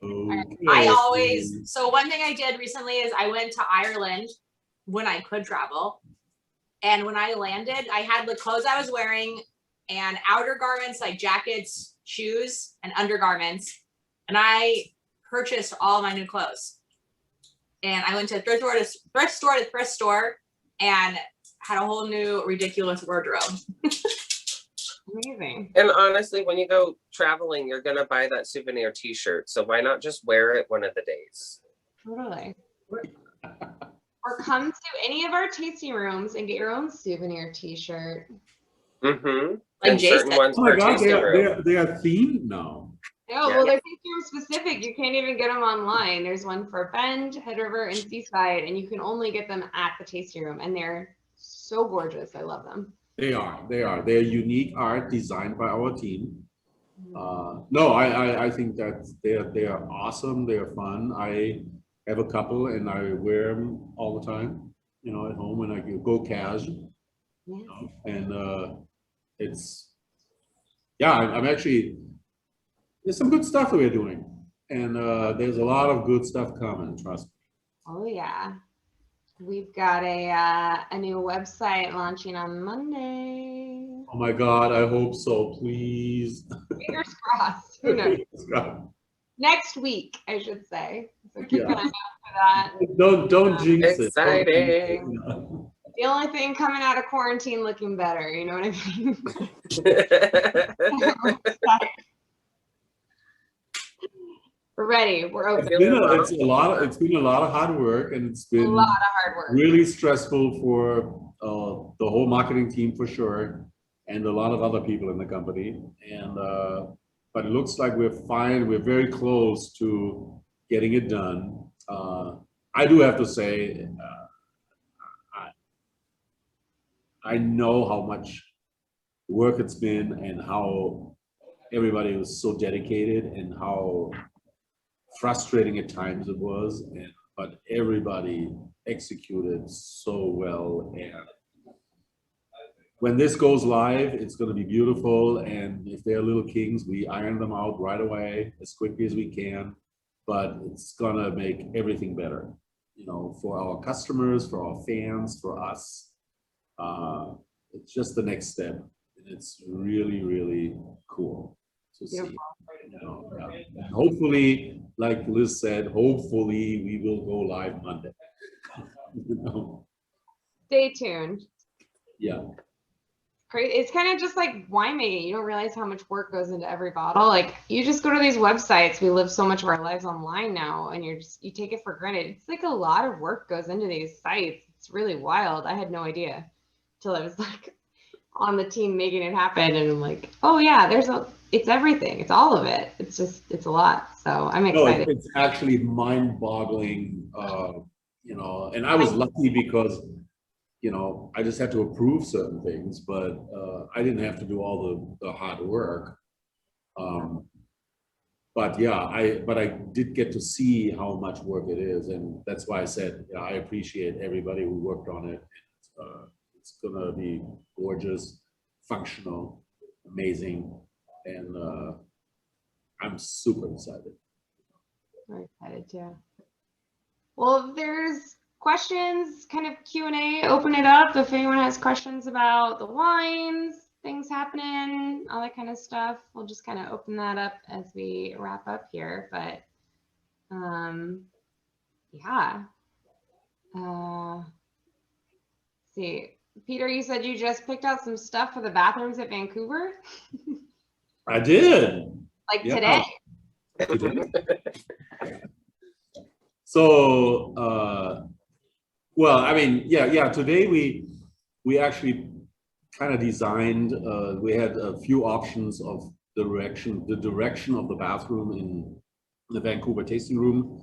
B: Okay.
D: So one thing I did recently is I went to Ireland when I could travel. And when I landed, I had the clothes I was wearing and outer garments like jackets, shoes, and undergarments. And I purchased all my new clothes. And I went to thrift store to thrift store and had a whole new ridiculous wardrobe.
A: Amazing.
C: And honestly, when you go traveling, you're gonna buy that souvenir T-shirt. So why not just wear it one of the days?
A: Totally. Or come to any of our tasting rooms and get your own souvenir T-shirt.
C: Mm-hmm.
D: Like
C: And
D: Jason.
C: certain ones
B: Oh my
C: per
B: God,
C: tasting room.
B: they are themed now.
A: No,
C: Yeah.
A: well, they're tasting room specific. You can't even get them online. There's one for Bend, Head River, and Seaside, and you can only get them at the tasting room. And they're so gorgeous. I love them.
B: They are. They're unique art designed by our team. No, I think that they are awesome. They are fun. I have a couple and I wear them all the time, at home, and I can go casual.
A: Yeah.
B: And I'm actually, there's some good stuff that we're doing, and there's a lot of good stuff coming, trust me.
A: Oh yeah. We've got a new website launching on Monday.
B: Oh my God, I hope so, please.
A: Fingers crossed. Who knows? Next week, I should say. So keep an eye out for that.
B: Don't jinx it.
C: Exciting.
A: The only thing coming out of quarantine looking better, you know what I mean? We're ready. We're open.
B: It's been a lot of hard work, and it's been
A: A lot of hard work.
B: really stressful for the whole marketing team for sure, and a lot of other people in the company. And but it looks like we're fine. We're very close to getting it done. I do have to say, I know how much work it's been and how everybody was so dedicated and how frustrating at times it was, but everybody executed so well. And when this goes live, it's going to be beautiful. And if they're little kings, we iron them out right away as quickly as we can. But it's going to make everything better, for our customers, for our fans, for us. It's just the next step. And it's really, really cool to see. And hopefully, like Liz said, hopefully we will go live Monday.
A: Stay tuned.
B: Yeah.
A: Great. It's kind of just like winemaking. You don't realize how much work goes into every bottle. Like you just go to these websites. We live so much of our lives online now, and you take it for granted. It's like a lot of work goes into these sites. It's really wild. I had no idea till I was like on the team making it happen, and I'm like, oh yeah, it's everything. It's all of it. It's a lot. So I'm excited.
B: No, it's actually mind-boggling, and I was lucky because you know, I just had to approve certain things, but I didn't have to do all the hard work. But yeah, I did get to see how much work it is, and that's why I said, yeah, I appreciate everybody who worked on it. It's gonna be gorgeous, functional, amazing, and I'm super excited.
A: Very excited too. Well, if there's questions, kind of Q&A, open it up. If anyone has questions about the wines, things happening, all that kind of stuff, we'll just kind of open that up as we wrap up here. But yeah. See, Peter, you said you just picked out some stuff for the bathrooms at Vancouver?
B: I did.
A: Like
B: Yeah.
A: today?
B: So, well, I mean, yeah. Today we actually kind of designed. We had a few options of the direction of the bathroom in the Vancouver tasting room.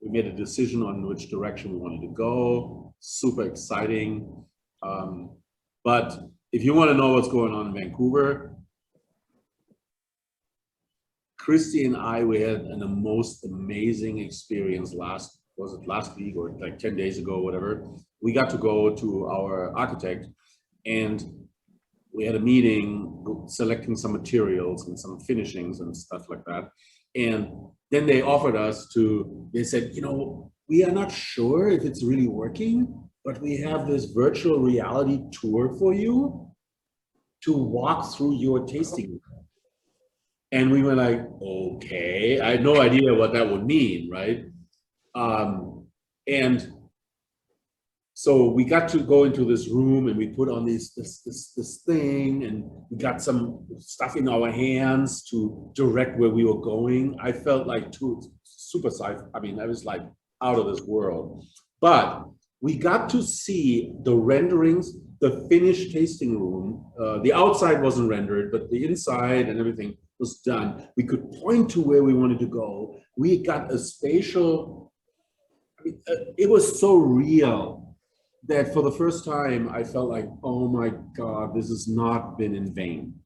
B: We made a decision on which direction we wanted to go. Super exciting. But if you want to know what's going on in Vancouver, Christy and I, we had the most amazing experience last week or like 10 days ago, whatever. We got to go to our architect and we had a meeting selecting some materials and some finishings and stuff like that. And then they offered us they said, you know, we are not sure if it's really working, but we have this virtual reality tour for you to walk through your tasting room. And we were like, okay, I had no idea what that would mean, right? And so we got to go into this room and we put on this thing and we got some stuff in our hands to direct where we were going. I felt like super sci-fi. I mean, I was like out of this world. But we got to see the renderings, the finished tasting room. The outside wasn't rendered, but the inside and everything was done. We could point to where we wanted to go. We got a spatial, it was so real that for the first time I felt like, oh my God, this has not been in vain.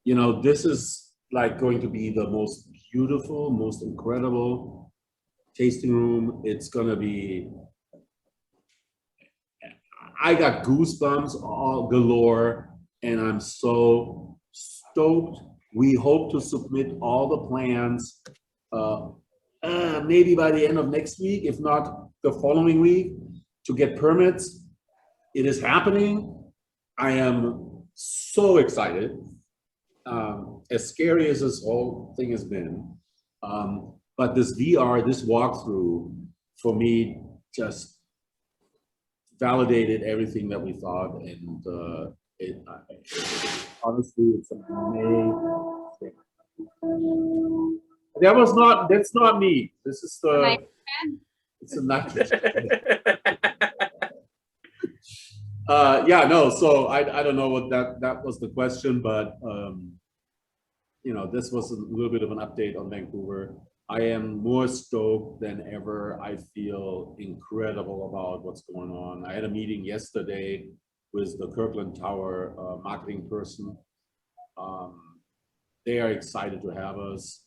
B: You know, this is like going to be the most beautiful, most incredible tasting room. It's gonna be, I got goosebumps all galore and I'm so stoked. We hope to submit all the plans maybe by the end of next week, if not the following week, to get permits. It is happening. I am so excited. As scary as this whole thing has been, but this VR, this walkthrough, for me, just validated everything that we thought, and honestly, it's amazing. That's not me. This is it's a nice. Yeah, no, so I don't know what that was the question, but you know, this was a little bit of an update on Vancouver. I am more stoked than ever. I feel incredible about what's going on. I had a meeting yesterday with the Kirkland Tower marketing person. They are excited to have us.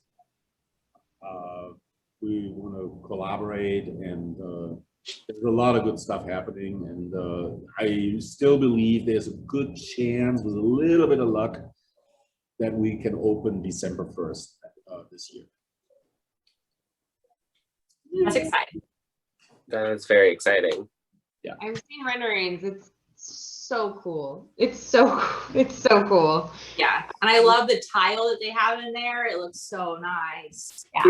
B: We want to collaborate, and there's a lot of good stuff happening. And I still believe there's a good chance, with a little bit of luck, that we can open December 1st this year.
D: That's exciting.
C: That's very exciting.
B: Yeah,
A: I've seen renderings. It's so cool. It's so cool.
D: Yeah, and I love the tile that they have in there. It looks so nice. Yeah.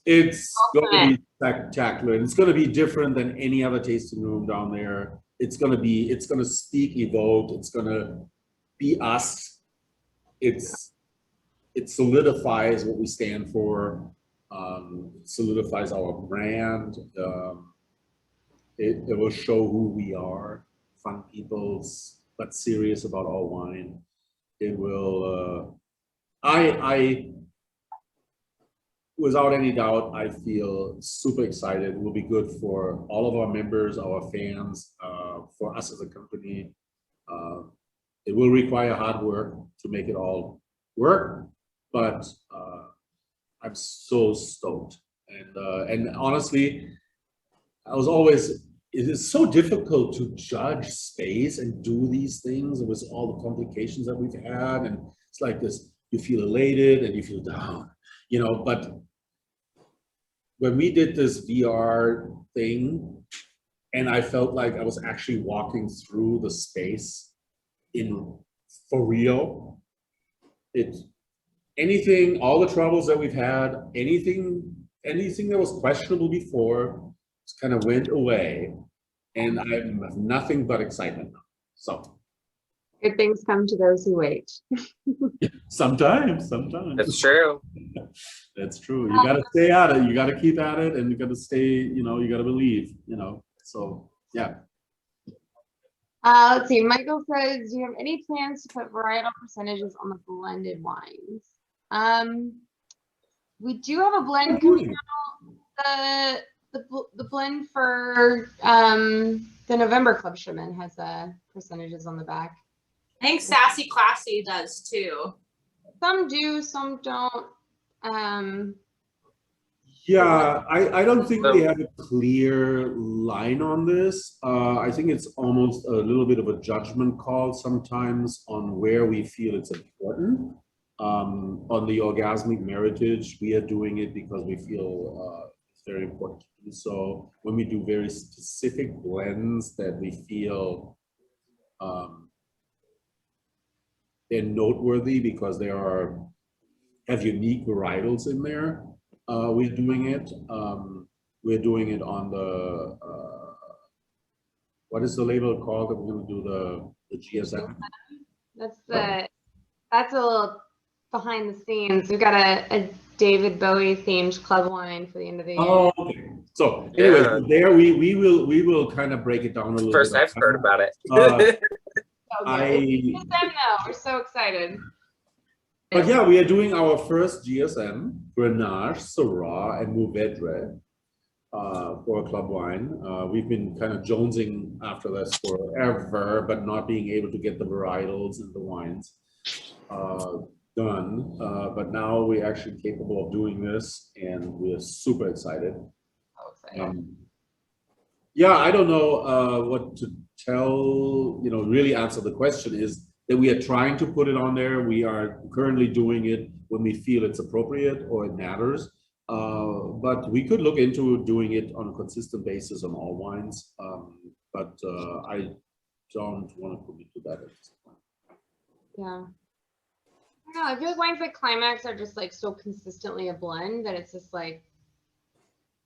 B: it's going to be spectacular. It's going to be different than any other tasting room down there. It's going to speak Evoke. It's going to be us. It solidifies what we stand for. It solidifies our brand. It will show who we are, fun people, but serious about our wine. It will, without any doubt, I feel super excited. It will be good for all of our members, our fans, for us as a company. It will require hard work to make it all work, but I'm so stoked. And honestly, I was always, it is so difficult to judge space and do these things with all the complications that we've had. And it's like this, you feel elated and you feel down, but when we did this VR thing, and I felt like I was actually walking through the space for real, all the troubles that we've had, anything that was questionable before, just kind of went away, and I have nothing but excitement now. So
A: Good things come to those who wait.
B: sometimes.
C: That's true.
B: That's true. You got to stay at it. You got to keep at it, and you got to stay. You got to believe. So yeah.
A: Let's see. Michael says, do you have any plans to put varietal percentages on the blended wines? We do have a blend coming out. The blend for the November Club shipment has percentages on the back.
D: I think Sassy Classy does too.
A: Some do, some don't.
B: Yeah, I don't think we have a clear line on this. I think it's almost a little bit of a judgment call sometimes on where we feel it's important. On the orgasmic meritage, we are doing it because we feel it's very important to do so. When we do very specific blends that we feel they're noteworthy because they have unique varietals in there, we're doing it. We're doing it on the what is the label called that we're going to do the GSM?
A: That's a little behind the scenes. We've got a David Bowie themed club wine for the end of the year.
B: Oh, okay. So anyway, there we will kind of break it down a little
C: First
B: bit.
C: I've heard about it.
A: We're so excited.
B: But yeah, we are doing our first GSM, Grenache, Syrah, and Mourvedre for a club wine. We've been kind of jonesing after this forever, but not being able to get the varietals and the wines done. But now we're actually capable of doing this, and we're super excited. Yeah, I don't know what to tell, really answer the question is that we are trying to put it on there. We are currently doing it when we feel it's appropriate or it matters. But we could look into doing it on a consistent basis on all wines. But I don't want to commit to that at this point.
A: Yeah. I feel like wines like Climax are just like so consistently a blend that it's just like,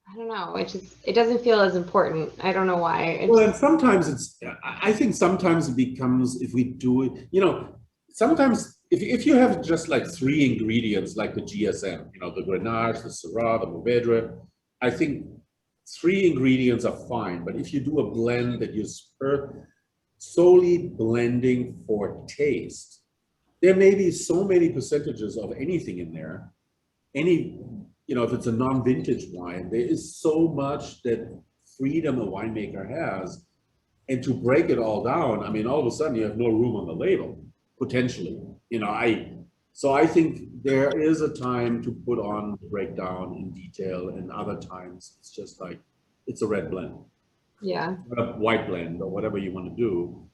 A: I don't know. It doesn't feel as important. I don't know why.
B: Well, and sometimes I think sometimes it becomes, if we do it, sometimes if you have just like 3 ingredients, like the GSM, the Grenache, the Syrah, the Mourvedre, I think 3 ingredients are fine. But if you do a blend that you're solely blending for taste, there may be so many percentages of anything in there. If it's a non-vintage wine, there is so much that freedom a winemaker has, and to break it all down, I mean, all of a sudden you have no room on the label, potentially. So I think there is a time to put on the breakdown in detail, and other times it's just like, it's a red blend.
A: Yeah.
B: A white blend or whatever you want to do,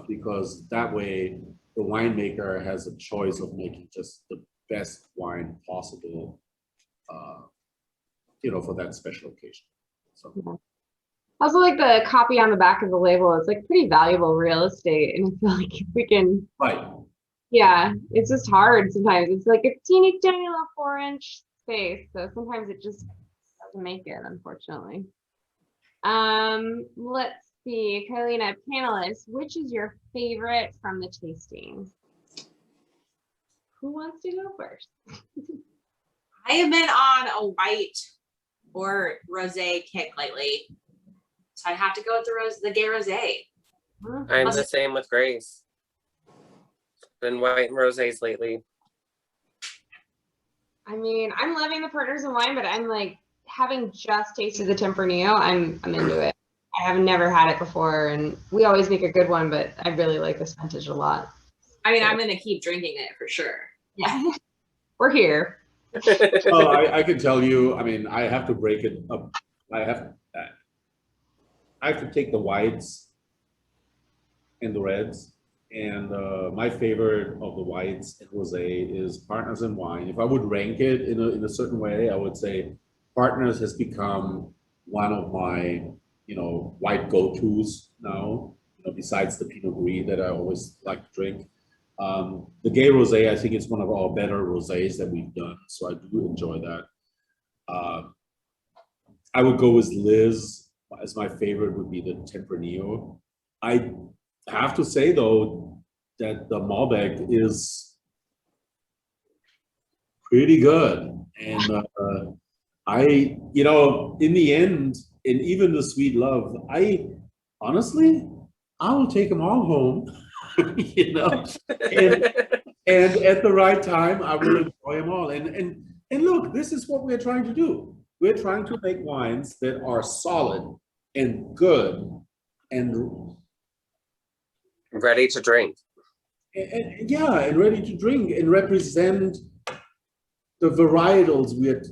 B: because that way the winemaker has a choice of making just the best wine possible, for that special occasion. So.
A: Yeah. Also, like the copy on the back of the label is like pretty valuable real estate, and I feel like if we can,
B: right? Yeah,
A: it's just hard sometimes. It's like a teeny tiny little 4-inch space, so sometimes it just doesn't make it, unfortunately. Let's see, Carolina, panelists, which is your favorite from the tasting? Who wants to go first?
D: I have been on a white or rosé kick lately, so I'd have to go with the gay rosé.
C: I'm the same with Grace. Been white and rosés lately.
A: I mean, I'm loving the Partners in Wine, but I'm like, having just tasted the Tempranillo, I'm into it. I have never had it before, and we always make a good one, but I really like this vintage a lot.
D: I mean, I'm gonna keep drinking it for sure.
A: Yeah, we're here.
B: Oh, I can tell you, I mean, I have to break it up. I have to take the whites and the reds. And my favorite of the whites and rosé is Partners in Wine. If I would rank it in a certain way, I would say Partners has become one of my, white go-tos now, besides the Pinot Gris that I always like to drink. The Gay Rosé, I think it's one of our better rosés that we've done, so I do enjoy that. I would go with Liz as my favorite would be the Tempranillo. I have to say though that the Malbec is pretty good, and in the end, and even the Sweet Love, honestly, I will take them all home, and at the right time, I will enjoy them all. And look, this is what we're trying to do. We're trying to make wines that are solid and good and
C: ready to drink.
B: And ready to drink and represent the varietals we are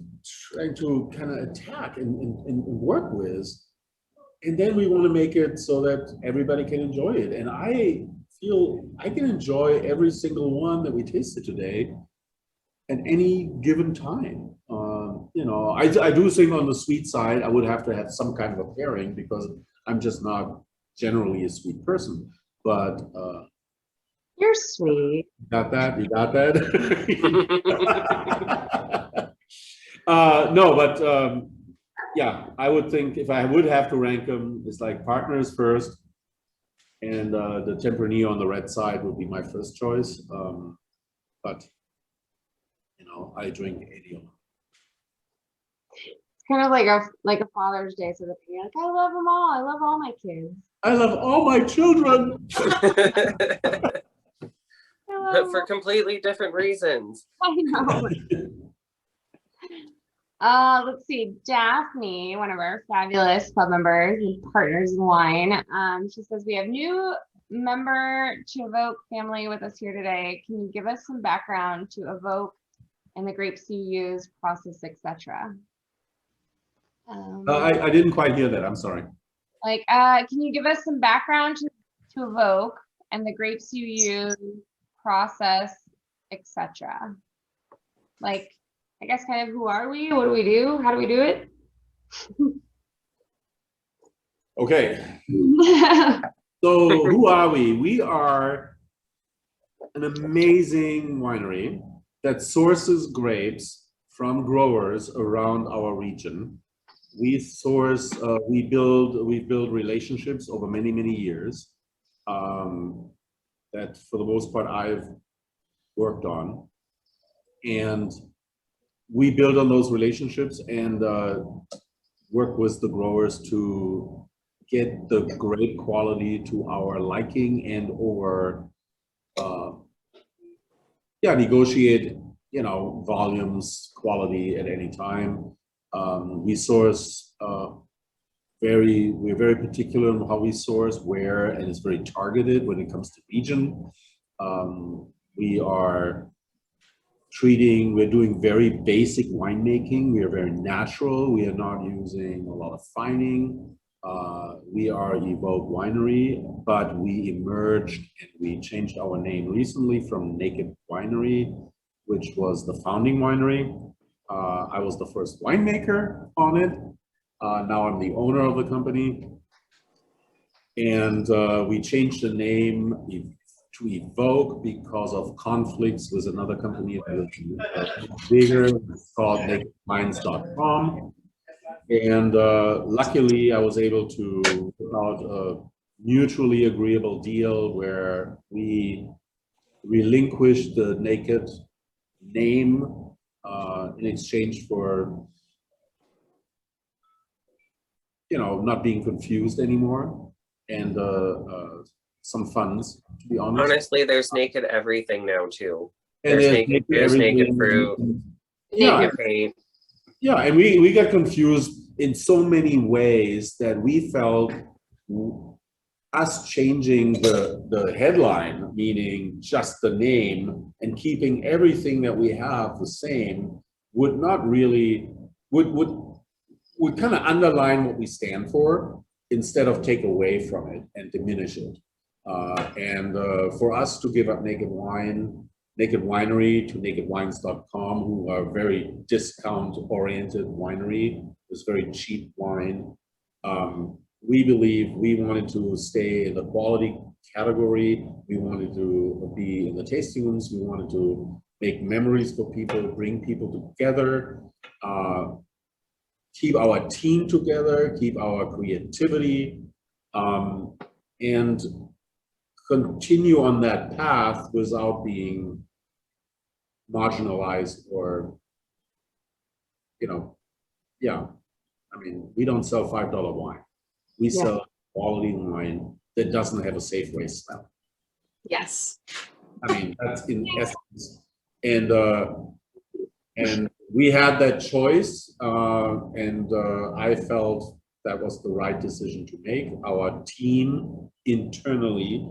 B: trying to kind of attack and work with. And then we want to make it so that everybody can enjoy it. And I feel I can enjoy every single one that we tasted today at any given time. I do think on the sweet side, I would have to have some kind of a pairing because I'm just not generally a sweet person. But
A: you're sweet.
B: Got that? You got that? No, but yeah, I would think if I would have to rank them, it's like Partners first, and the Tempranillo on the red side would be my first choice. But I drink any of them.
A: It's kind of like a Father's Day sort of thing. Like, I love them all. I love all my kids.
B: I love all my children.
C: But for completely different reasons.
A: I know. Let's see. Daphne, one of our fabulous club members and Partners in Wine. She says we have new member to Evoke family with us here today. Can you give us some background to Evoke and the grapes you use, process, etc.?
B: I didn't quite hear that. I'm sorry.
A: Can you give us some background to Evoke and the grapes you use, process, etc.? I guess kind of who are we? What do we do? How do we do it?
B: Okay. So who are we? We are an amazing winery that sources grapes from growers around our region. We source, we build relationships over many, many years that for the most part I've worked on. And we build on those relationships and work with the growers to get the grape quality to our liking and or negotiate, volumes, quality at any time. We source we're very particular on how we source, where, and it's very targeted when it comes to region. We're doing very basic winemaking. We are very natural. We are not using a lot of fining. We are Evoke Winery, but we emerged and we changed our name recently from Naked Winery, which was the founding winery. I was the first winemaker on it. Now I'm the owner of the company. And we changed the name to Evoke because of conflicts with another company that was bigger. It's called nakedwines.com. And luckily, I was able to put out a mutually agreeable deal where we relinquished the Naked name in exchange for, not being confused anymore, and some funds, to be honest.
C: Honestly, there's Naked everything now too.
B: And
C: There's naked fruit.
B: Yeah.
C: Naked paint.
B: Yeah, and we got confused in so many ways that we felt us changing the headline, meaning just the name, and keeping everything that we have the same, would not really, would kind of underline what we stand for instead of take away from it and diminish it. For us to give up Naked Winery to nakedwines.com, who are very discount-oriented winery, it's very cheap wine. We believe we wanted to stay in the quality category. We wanted to be in the tasting rooms. We wanted to make memories for people, bring people together, keep our team together, keep our creativity, and continue on that path without being marginalized or, yeah. I mean, we don't sell $5 wine. We sell quality wine that doesn't have a Safeway smell.
D: Yes.
B: I mean, that's in essence. And we had that choice, and I felt that was the right decision to make. Our team internally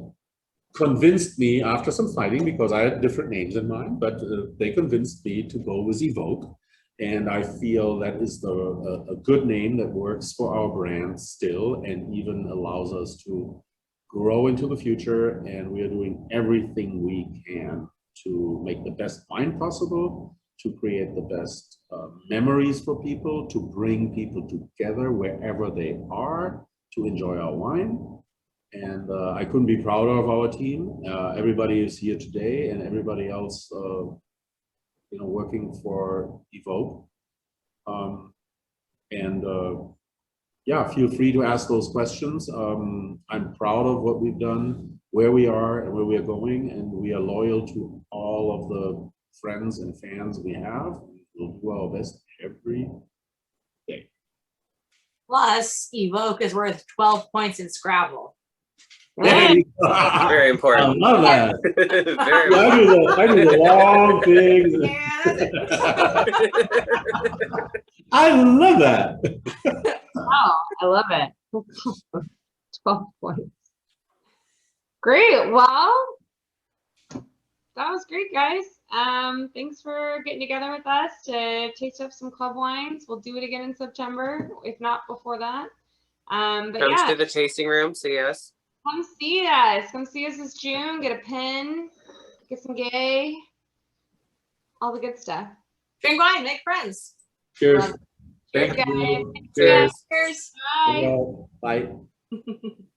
B: convinced me, after some fighting, because I had different names in mind, but they convinced me to go with Evoke. And I feel that is a good name that works for our brand still, and even allows us to grow into the future. And we are doing everything we can to make the best wine possible, to create the best memories for people, to bring people together wherever they are to enjoy our wine. And I couldn't be prouder of our team. Everybody is here today, and everybody else working for Evoke. Yeah, feel free to ask those questions. I'm proud of what we've done, where we are and where we are going, and we are loyal to all of the friends and fans we have. We'll do our best every day.
D: Plus, Evoke is worth 12 points in Scrabble.
B: Very
C: Very important.
B: I love that.
C: Very
B: Yeah, I do the long things. I love that.
A: Oh, I love it. 12 points. Great. Well, that was great, guys. Thanks for getting together with us to taste up some club wines. We'll do it again in September, if not before that. But
C: Comes to the tasting room, see us.
A: Come see us. Come see us this June. Get a pin. Get some gay. All the good stuff.
D: Drink wine, make friends.
B: Cheers.
A: Cheers,
B: Thank
A: guys.
B: you. Cheers.
D: Cheers.
A: Bye.
B: Bye.